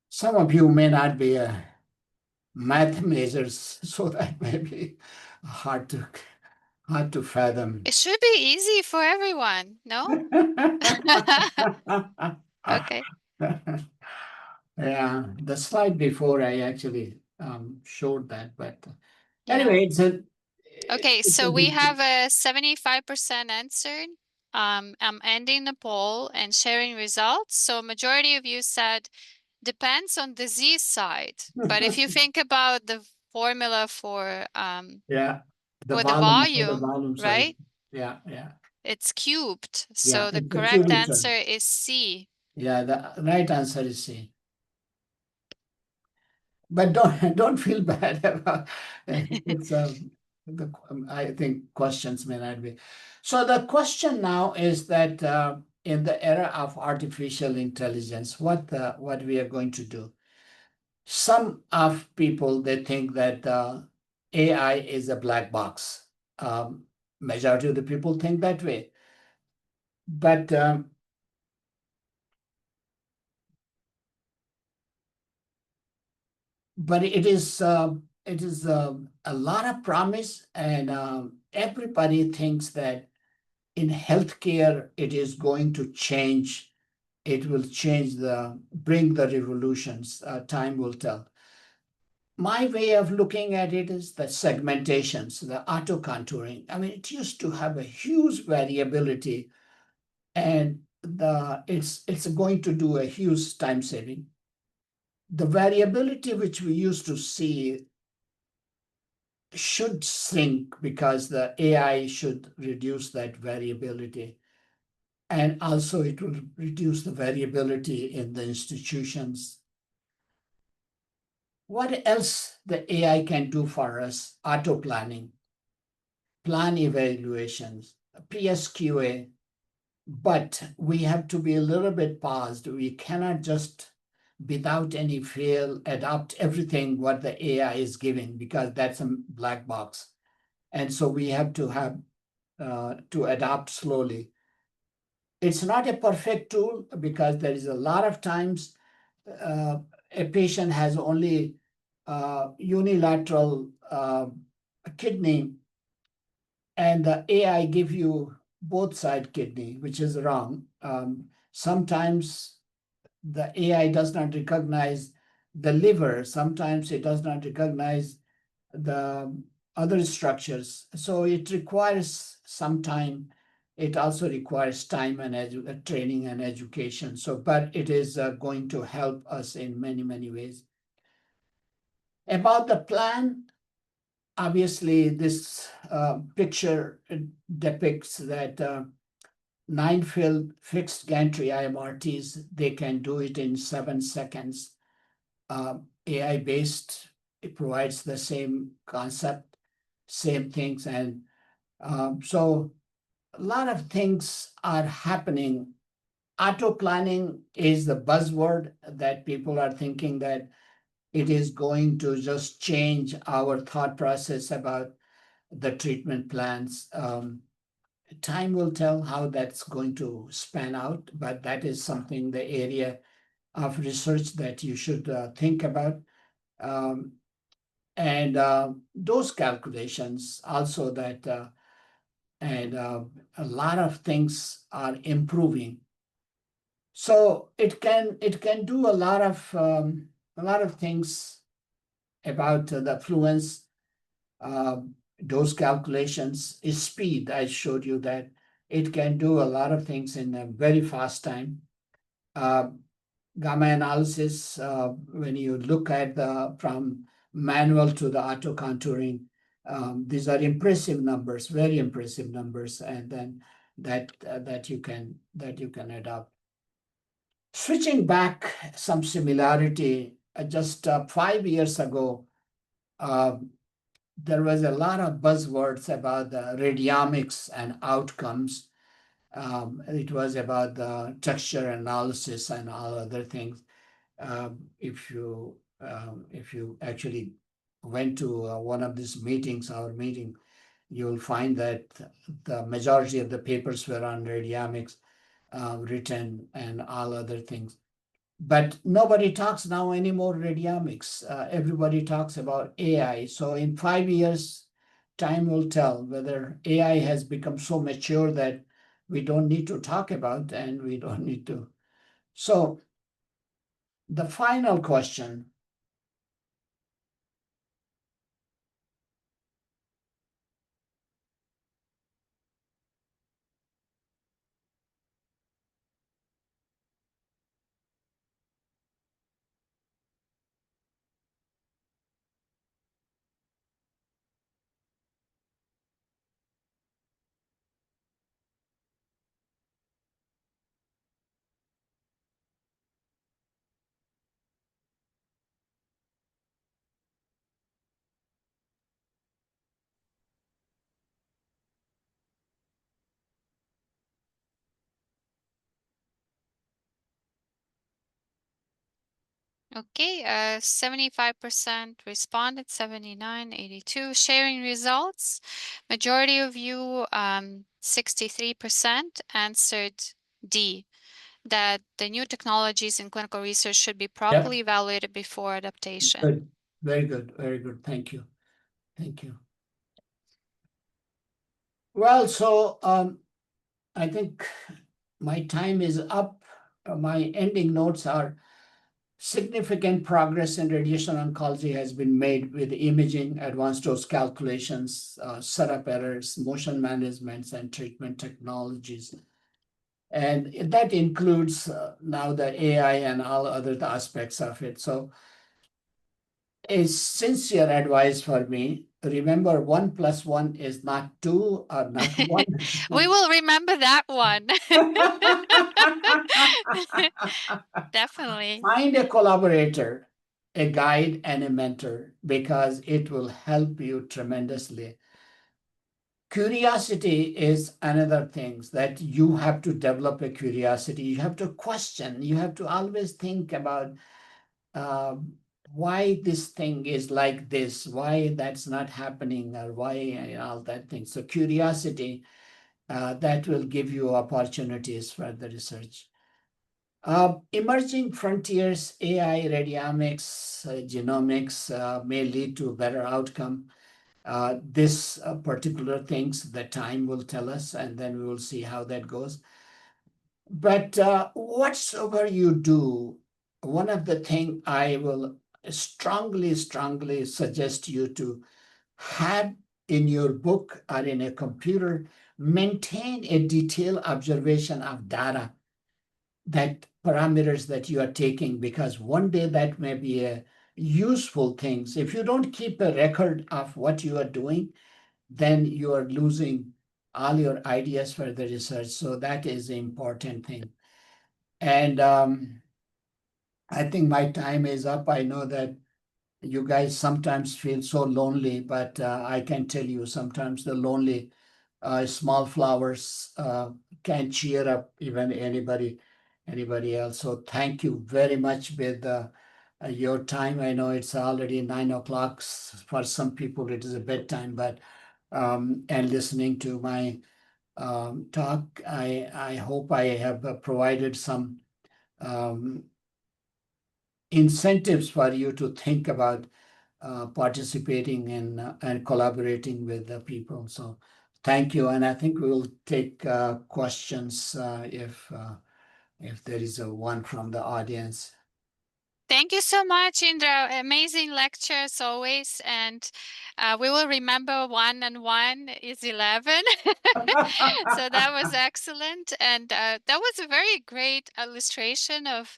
Some of you may not be math majors, so that may be hard to fathom. It should be easy for everyone, no? Okay. Yeah, the slide before I actually showed that, but Yeah. anyway, Okay, it's a so we big. have a 75% answered. I'm ending the poll and sharing results. So majority of you said depends on disease side. But if you think about the formula Yeah, for the the volume, volume size. right? Yeah. It's cubed. Yeah, So the it's a correct cubic term. answer is C. Yeah, the right answer is C. But don't feel bad about it's I think questions may not be. So the question now is that in the era of artificial intelligence, what we are going to do? Some of people they think that AI is a black box. Majority of the people think that way, but it is a lot of promise, and everybody thinks that in healthcare it is going to change. It will bring the revolutions. Time will tell. My way of looking at it is the segmentations, the auto contouring. I mean, it used to have a huge variability, and it's going to do a huge time saving. The variability which we used to see should shrink because the AI should reduce that variability. And also, it will reduce the variability in the institutions. What else the AI can do for us? Auto planning, plan evaluations, PSQA. But we have to be a little bit paused. We cannot just, without any fail, adopt everything what the AI is giving, because that's a black box. And so we have to have to adapt slowly. It's not a perfect tool because there is a lot of times uh, a patient has only unilateral kidney, and the AI give you both side kidney, which is wrong. Sometimes the AI does not recognize the liver. Sometimes it does not recognize the other structures. So it requires some time. It also requires time and training and education. So, but it is going to help us in many, many ways. About the plan, obviously, this picture depicts that nine-field fixed gantry IMRTs, they can do it in 7 seconds. AI-based, it provides the same concept, same things. And so a lot of things are happening. Auto planning is the buzzword that people are thinking that it is going to just change our thought process about the treatment plans. Time will tell how that's going to span out, but that is something, the area of research that you should think about. Um, and those calculations also that, and a lot of things are improving. So it can do a lot of things about the fluence, uh, those calculations is speed. I showed you that it can do a lot of things in a very fast time. Uh, Gamma analysis, when you look at the from manual to the auto contouring, these are impressive numbers, very impressive numbers, and then that you can adopt. Switching back some similarity, just 5 years ago, uh, there was a lot of buzzwords about the radiomics and outcomes. It was about the texture analysis and all other things. If you actually went to one of these meetings, our meeting, you'll find that the majority of the papers were on radiomics written and all other things. But nobody talks now anymore radiomics. Everybody talks about AI. So in 5 years, time will tell whether AI has become so mature that we don't need to talk about and we don't need to. So the final question. Okay, 75% responded, 79, 82 sharing results. Majority of you, 63% answered D, that the new technologies in clinical research should be Yep, properly evaluated before adaptation. good, very good, very good. Thank you, thank you. Well, so I think my time is up. My ending notes are significant progress in radiation oncology has been made with imaging, advanced dose calculations, setup errors, motion managements, and treatment technologies. And that includes now the AI and all other aspects of it. So, a sincere advice for me, remember 1 plus 1 is not 2 or not 1. We will remember that one. Definitely. Find a collaborator, a guide, and a mentor because it will help you tremendously. Curiosity is another thing that you have to develop a curiosity. You have to question. You have to always think about why this thing is like this, why that's not happening, or why all that thing. So curiosity. that will give you opportunities for the research. Emerging frontiers, AI, radiomics, genomics may lead to better outcome. This particular things, the time will tell us, and then we will see how that goes. But whatsoever you do, one of the thing I will strongly, strongly suggest you to have in your book or in a computer, maintain a detailed observation of data, that parameters that you are taking, because one day that may be a useful things. If you don't keep a record of what you are doing, then you are losing all your ideas for the research. So that is the important thing. And I think my time is up. I know that you guys sometimes feel so lonely, but I can tell you sometimes the lonely small flowers can cheer up even anybody else. So thank you very much with your time. I know it's already 9 o'clock. For some people, it is a bedtime, but and listening to my talk, I hope I have provided some um, incentives for you to think about participating in and collaborating with the people. So thank you, and I think we will take questions if there is a one from the audience. Thank you so much, Indra. Amazing lecture as always. And we will remember 1 and 1 is 11. So that was excellent. And that was a very great illustration of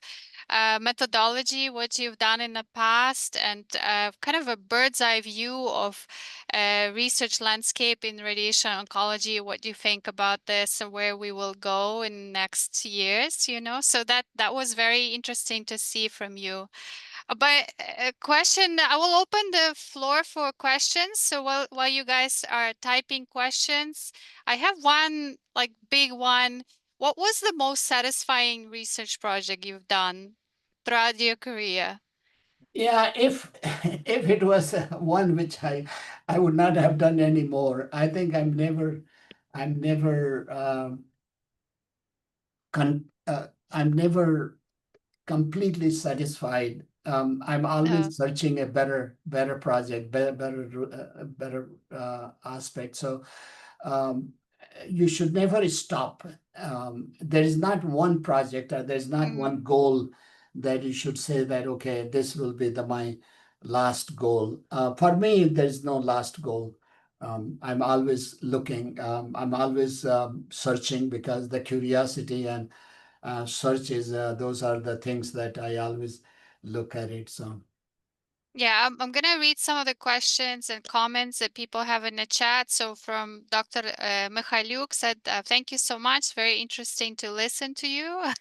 methodology, what you've done in the past, and kind of a bird's eye view of research landscape in radiation oncology, what you think about this and where we will go in next years, you know. So that was very interesting to see from you. But a question, I will open the floor for questions. So while you guys are typing questions, I have one like big one. What was the most satisfying research project you've done throughout your career? Yeah, if if it was one which I would not have done anymore. I think I'm never completely satisfied. I'm Uh, always searching a better project, better aspect. So um, you should never stop. There is not one project or there's not mm, one goal that you should say that, okay, this will be my last goal. For me, there's no last goal. I'm always looking. I'm always searching because the curiosity and search is those are the things that I always look at it. So yeah, I'm gonna read some of the questions and comments that people have in the chat. So from Dr. Mikhailiuk said, thank you so much. Very interesting to listen to you.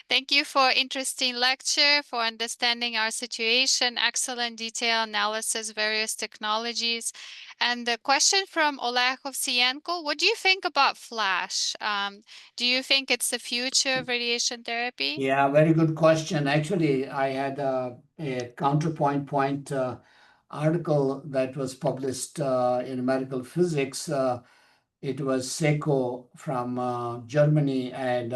Thank you for interesting lecture, for understanding our situation, excellent detail analysis, various technologies. And the question from Oleg Ovsienko, what do you think about FLASH? Do you think it's the future of radiation therapy? yeah, very good question. Actually, I had a counterpoint point article that was published in Medical Physics. It was Seco from Germany and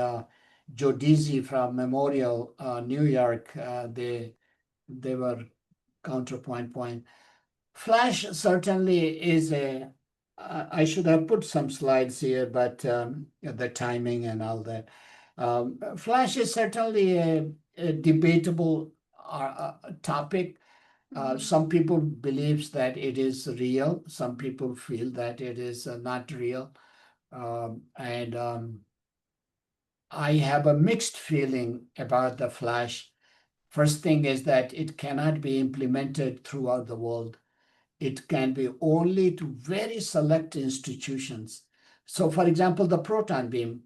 Giudizi from Memorial, New York. They were counterpoint point. Flash certainly is a. I should have put some slides here, but the timing and all that. Flash is certainly a debatable topic. Mhm. Some people believes that it is real. Some people feel that it is not real. And I have a mixed feeling about the Flash. First thing is that it cannot be implemented throughout the world. It can be only to very select institutions. So, for example, the proton beam,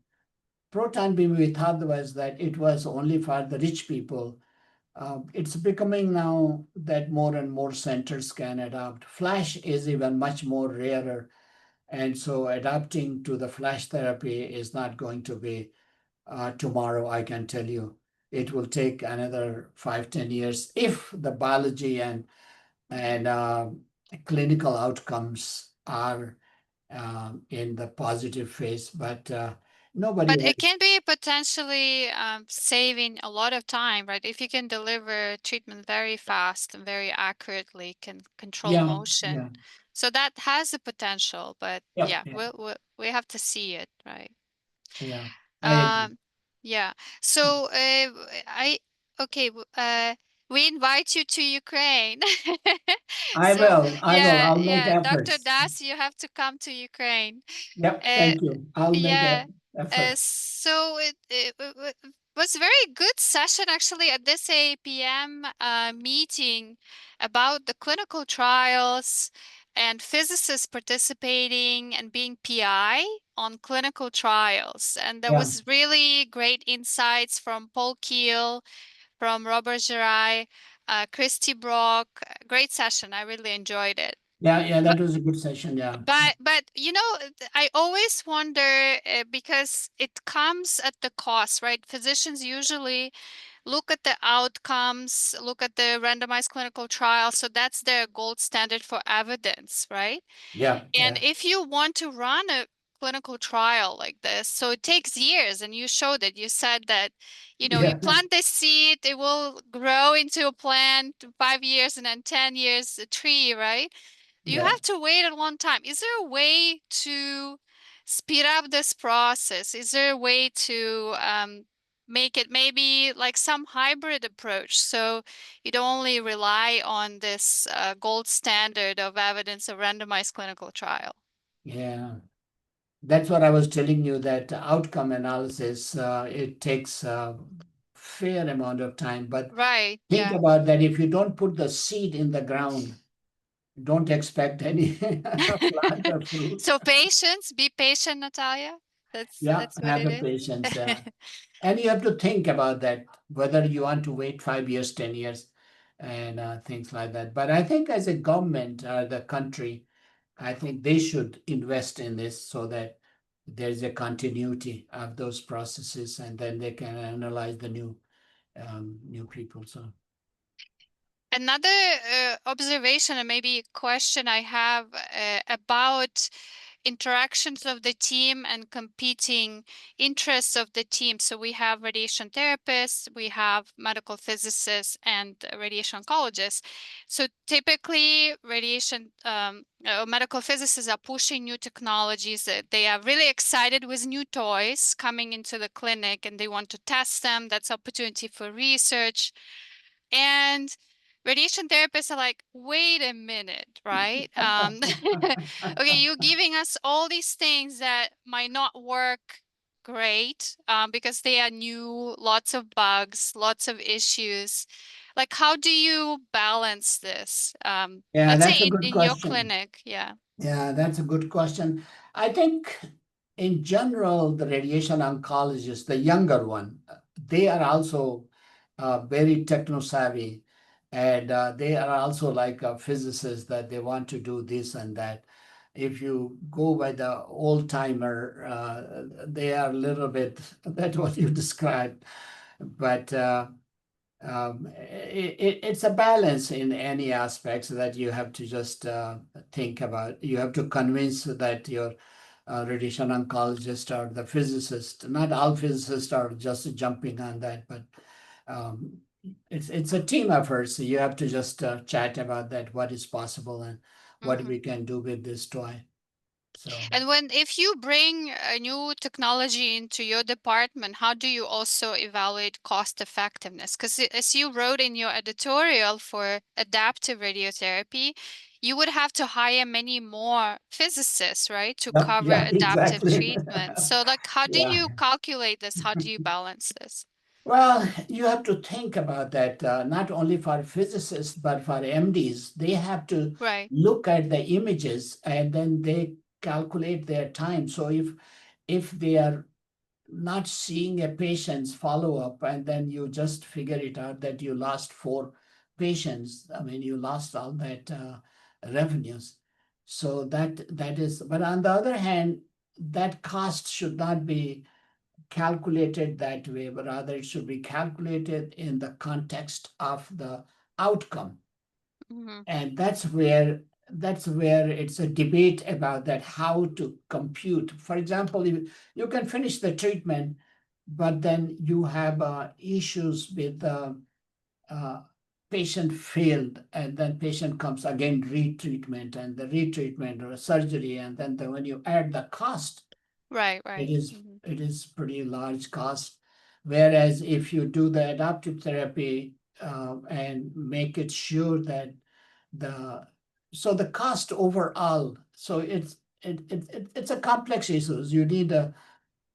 we thought was that it was only for the rich people. It's becoming now that more and more centers can adopt. Flash is even much more rarer. And so adapting to the flash therapy is not going to be tomorrow, I can tell you. It will take another 5, 10 years if the biology and clinical outcomes are in the positive phase, but nobody But it wants. can be potentially saving a lot of time, right? If you can deliver treatment very fast and very accurately, can control Yeah, motion. yeah, So that has the potential, but yeah, yeah, yeah, we have to see it, right? yeah. I agree. Um, yeah. So I okay. We invite you to Ukraine. I So will. I will. yeah, I'll make yeah, Dr. efforts. Das, you have to come to Ukraine. Yep. Uh, Thank you. I'll make yeah. an effort. So it was a very good session actually at this APM meeting about the clinical trials and physicists participating and being PI on clinical trials. And there Yeah, was really great insights from Paul Keel, from Robert Geray, Christy Brock. Great session. I really enjoyed it. yeah, yeah. But That was a good session. Yeah, but you know, I always wonder because it comes at the cost, right? Physicians usually look at the outcomes, look at the randomized clinical trial, so that's their gold standard for evidence, right? yeah, And yeah, if you want to run a clinical trial like this, so it takes years, and you showed it. You said that, you know, you yeah, plant the seed, it will grow into a plant, 5 years, and then 10 years, a tree, right? You yeah, have to wait a long time. Is there a way to speed up this process? Is there a way to make it maybe like some hybrid approach so you don't only rely on this gold standard of evidence of randomized clinical trial? yeah. That's what I was telling you. That outcome analysis, it takes a fair amount of time. But Right, think yeah. about that. If you don't put the seed in the ground, don't expect any plant or fruit. So patience, be patient, Natalia. Yeah, That's what have it a is. patience. And you have to think about that, whether you want to wait 5 years, 10 years, and things like that. But I think as a government, the country, I think they should invest in this so that there's a continuity of those processes, and then they can analyze the new people. So Another observation and maybe question I have about interactions of the team and competing interests of the team. So we have radiation therapists, we have medical physicists, and radiation oncologists. So typically, medical physicists are pushing new technologies. They are really excited with new toys coming into the clinic, and they want to test them. That's opportunity for research. And radiation therapists are like, wait a minute, right? Okay, you're giving us all these things that might not work great because they are new, lots of bugs, lots of issues. Like, how do you balance this? yeah, Let's say that's a good in your question. clinic, yeah. Yeah, that's a good question. I think in general, the radiation oncologists, the younger one, they are also very techno savvy, and they are also like a physicist that they want to do this and that. If you go by the old timer, they are a little bit that's what you described, but it's a balance in any aspects that you have to just think about. You have to convince that your radiation oncologist or the physicist, not all physicists are just jumping on that, but um, it's a team effort. So you have to just chat about that, what is possible and what Mhm. we can do with this toy. So And if you bring a new technology into your department, how do you also evaluate cost effectiveness? Because as you wrote in your editorial for adaptive radiotherapy, you would have to hire many more physicists, right, to yep, cover yeah, adaptive exactly. treatment. So like, how do Yeah. you calculate this? How do you balance this? Well, you have to think about that, not only for physicists, but for MDs. They have to Right. look at the images and then they calculate their time. So if they are not seeing a patient's follow-up and then you just figure it out that you lost 4 patients, I mean, you lost all that revenues. So that is, but on the other hand, that cost should not be calculated that way, but rather it should be calculated in the context of the outcome. Hmm. And that's where that's where it's a debate about that how to compute. For example, you can finish the treatment, but then you have issues with uh, patient failed, and then patient comes again retreatment and the retreatment or surgery, and then when you add the cost, Right, it right. is it is pretty large cost. Whereas if you do the adaptive therapy and make it sure that the so the cost overall, so it's a complex issue. You need a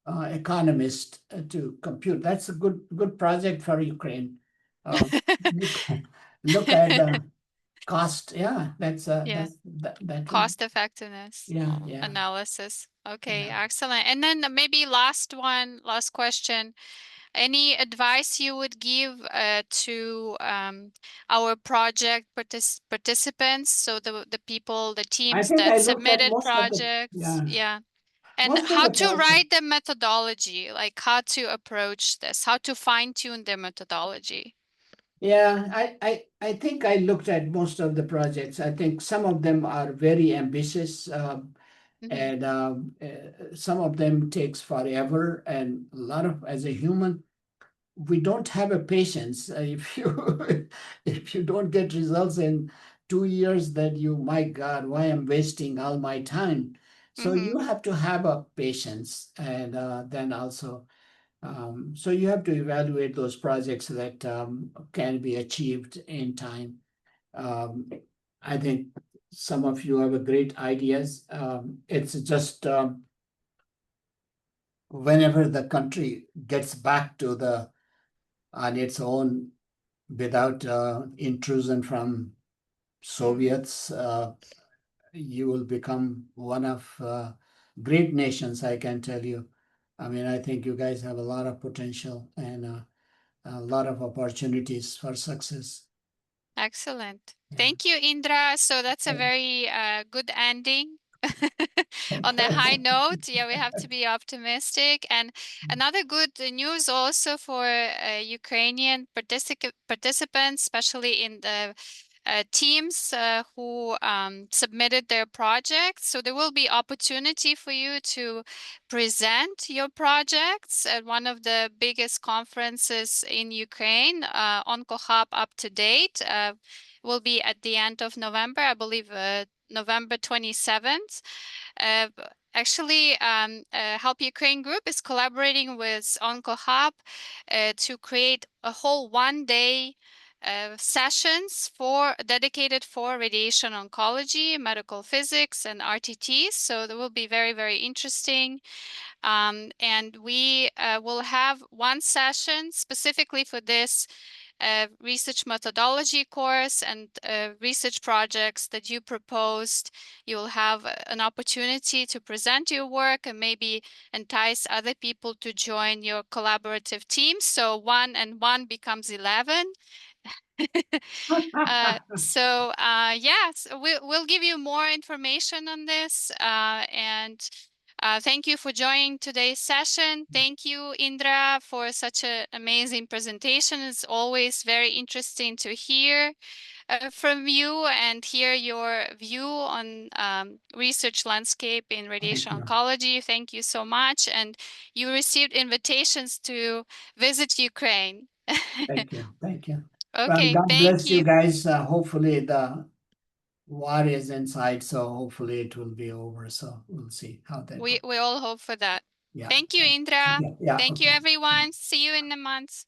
economist to compute. That's a good project for Ukraine. Uh, look look at the cost. Yeah, Yeah. that would, Cost effectiveness yeah, yeah, analysis. Okay, yeah. excellent. And then maybe last question. Any advice you would give to our project participants, so the people, the I teams think that I looked at submitted most of the, projects? yeah, Yeah. And most of how the to project. write the methodology, like how to approach this, how to fine-tune their methodology. Yeah, I think I looked at most of the projects. I think some of them are very ambitious, Mm-hmm. and some of them takes forever. And a lot of, as a human, we don't have a patience. If you if you don't get results in 2 years, then you, my God, why I'm wasting all my time. So Mm-hmm. you have to have a patience, and then also so you have to evaluate those projects that can be achieved in time. Um, I think some of you have a great ideas. It's just whenever the country gets back to the on its own without intrusion from Mm. Soviets, you will become one of great nations. I can tell you. I mean, I think you guys have a lot of potential and a lot of opportunities for success. Excellent. Yeah. Thank you, Indra. So that's a very good ending. On a high note, yeah, we have to be optimistic. And another good news also for Ukrainian participants, especially in the teams who submitted their projects. So there will be opportunity for you to present your projects at one of the biggest conferences in Ukraine, OncoHub Up to Date. Will be at the end of November, I believe, November 27th. Uh, Actually, Help Ukraine Group is collaborating with OncoHub to create a whole 1 day sessions dedicated for radiation oncology, medical physics, and RTTs. So that will be very, very interesting. And we will have one session specifically for this research methodology course and research projects that you proposed. You'll have an opportunity to present your work and maybe entice other people to join your collaborative team. So 1 and 1 becomes 11. We'll give you more information on this. And thank you for joining today's session. Thank you, Indra, for such an amazing presentation. It's always very interesting to hear from you and hear your view on research landscape in Thank radiation you. oncology. Thank you so much. And you received invitations to visit Ukraine. Thank you. Thank you. Well, Okay, God thank bless you you. guys. Hopefully the war is inside, so hopefully it will be over. So we'll see how that goes. We all hope for that. Yeah. Thank you, Indra. Okay. Yeah. Thank you, Okay. everyone. See you in a month.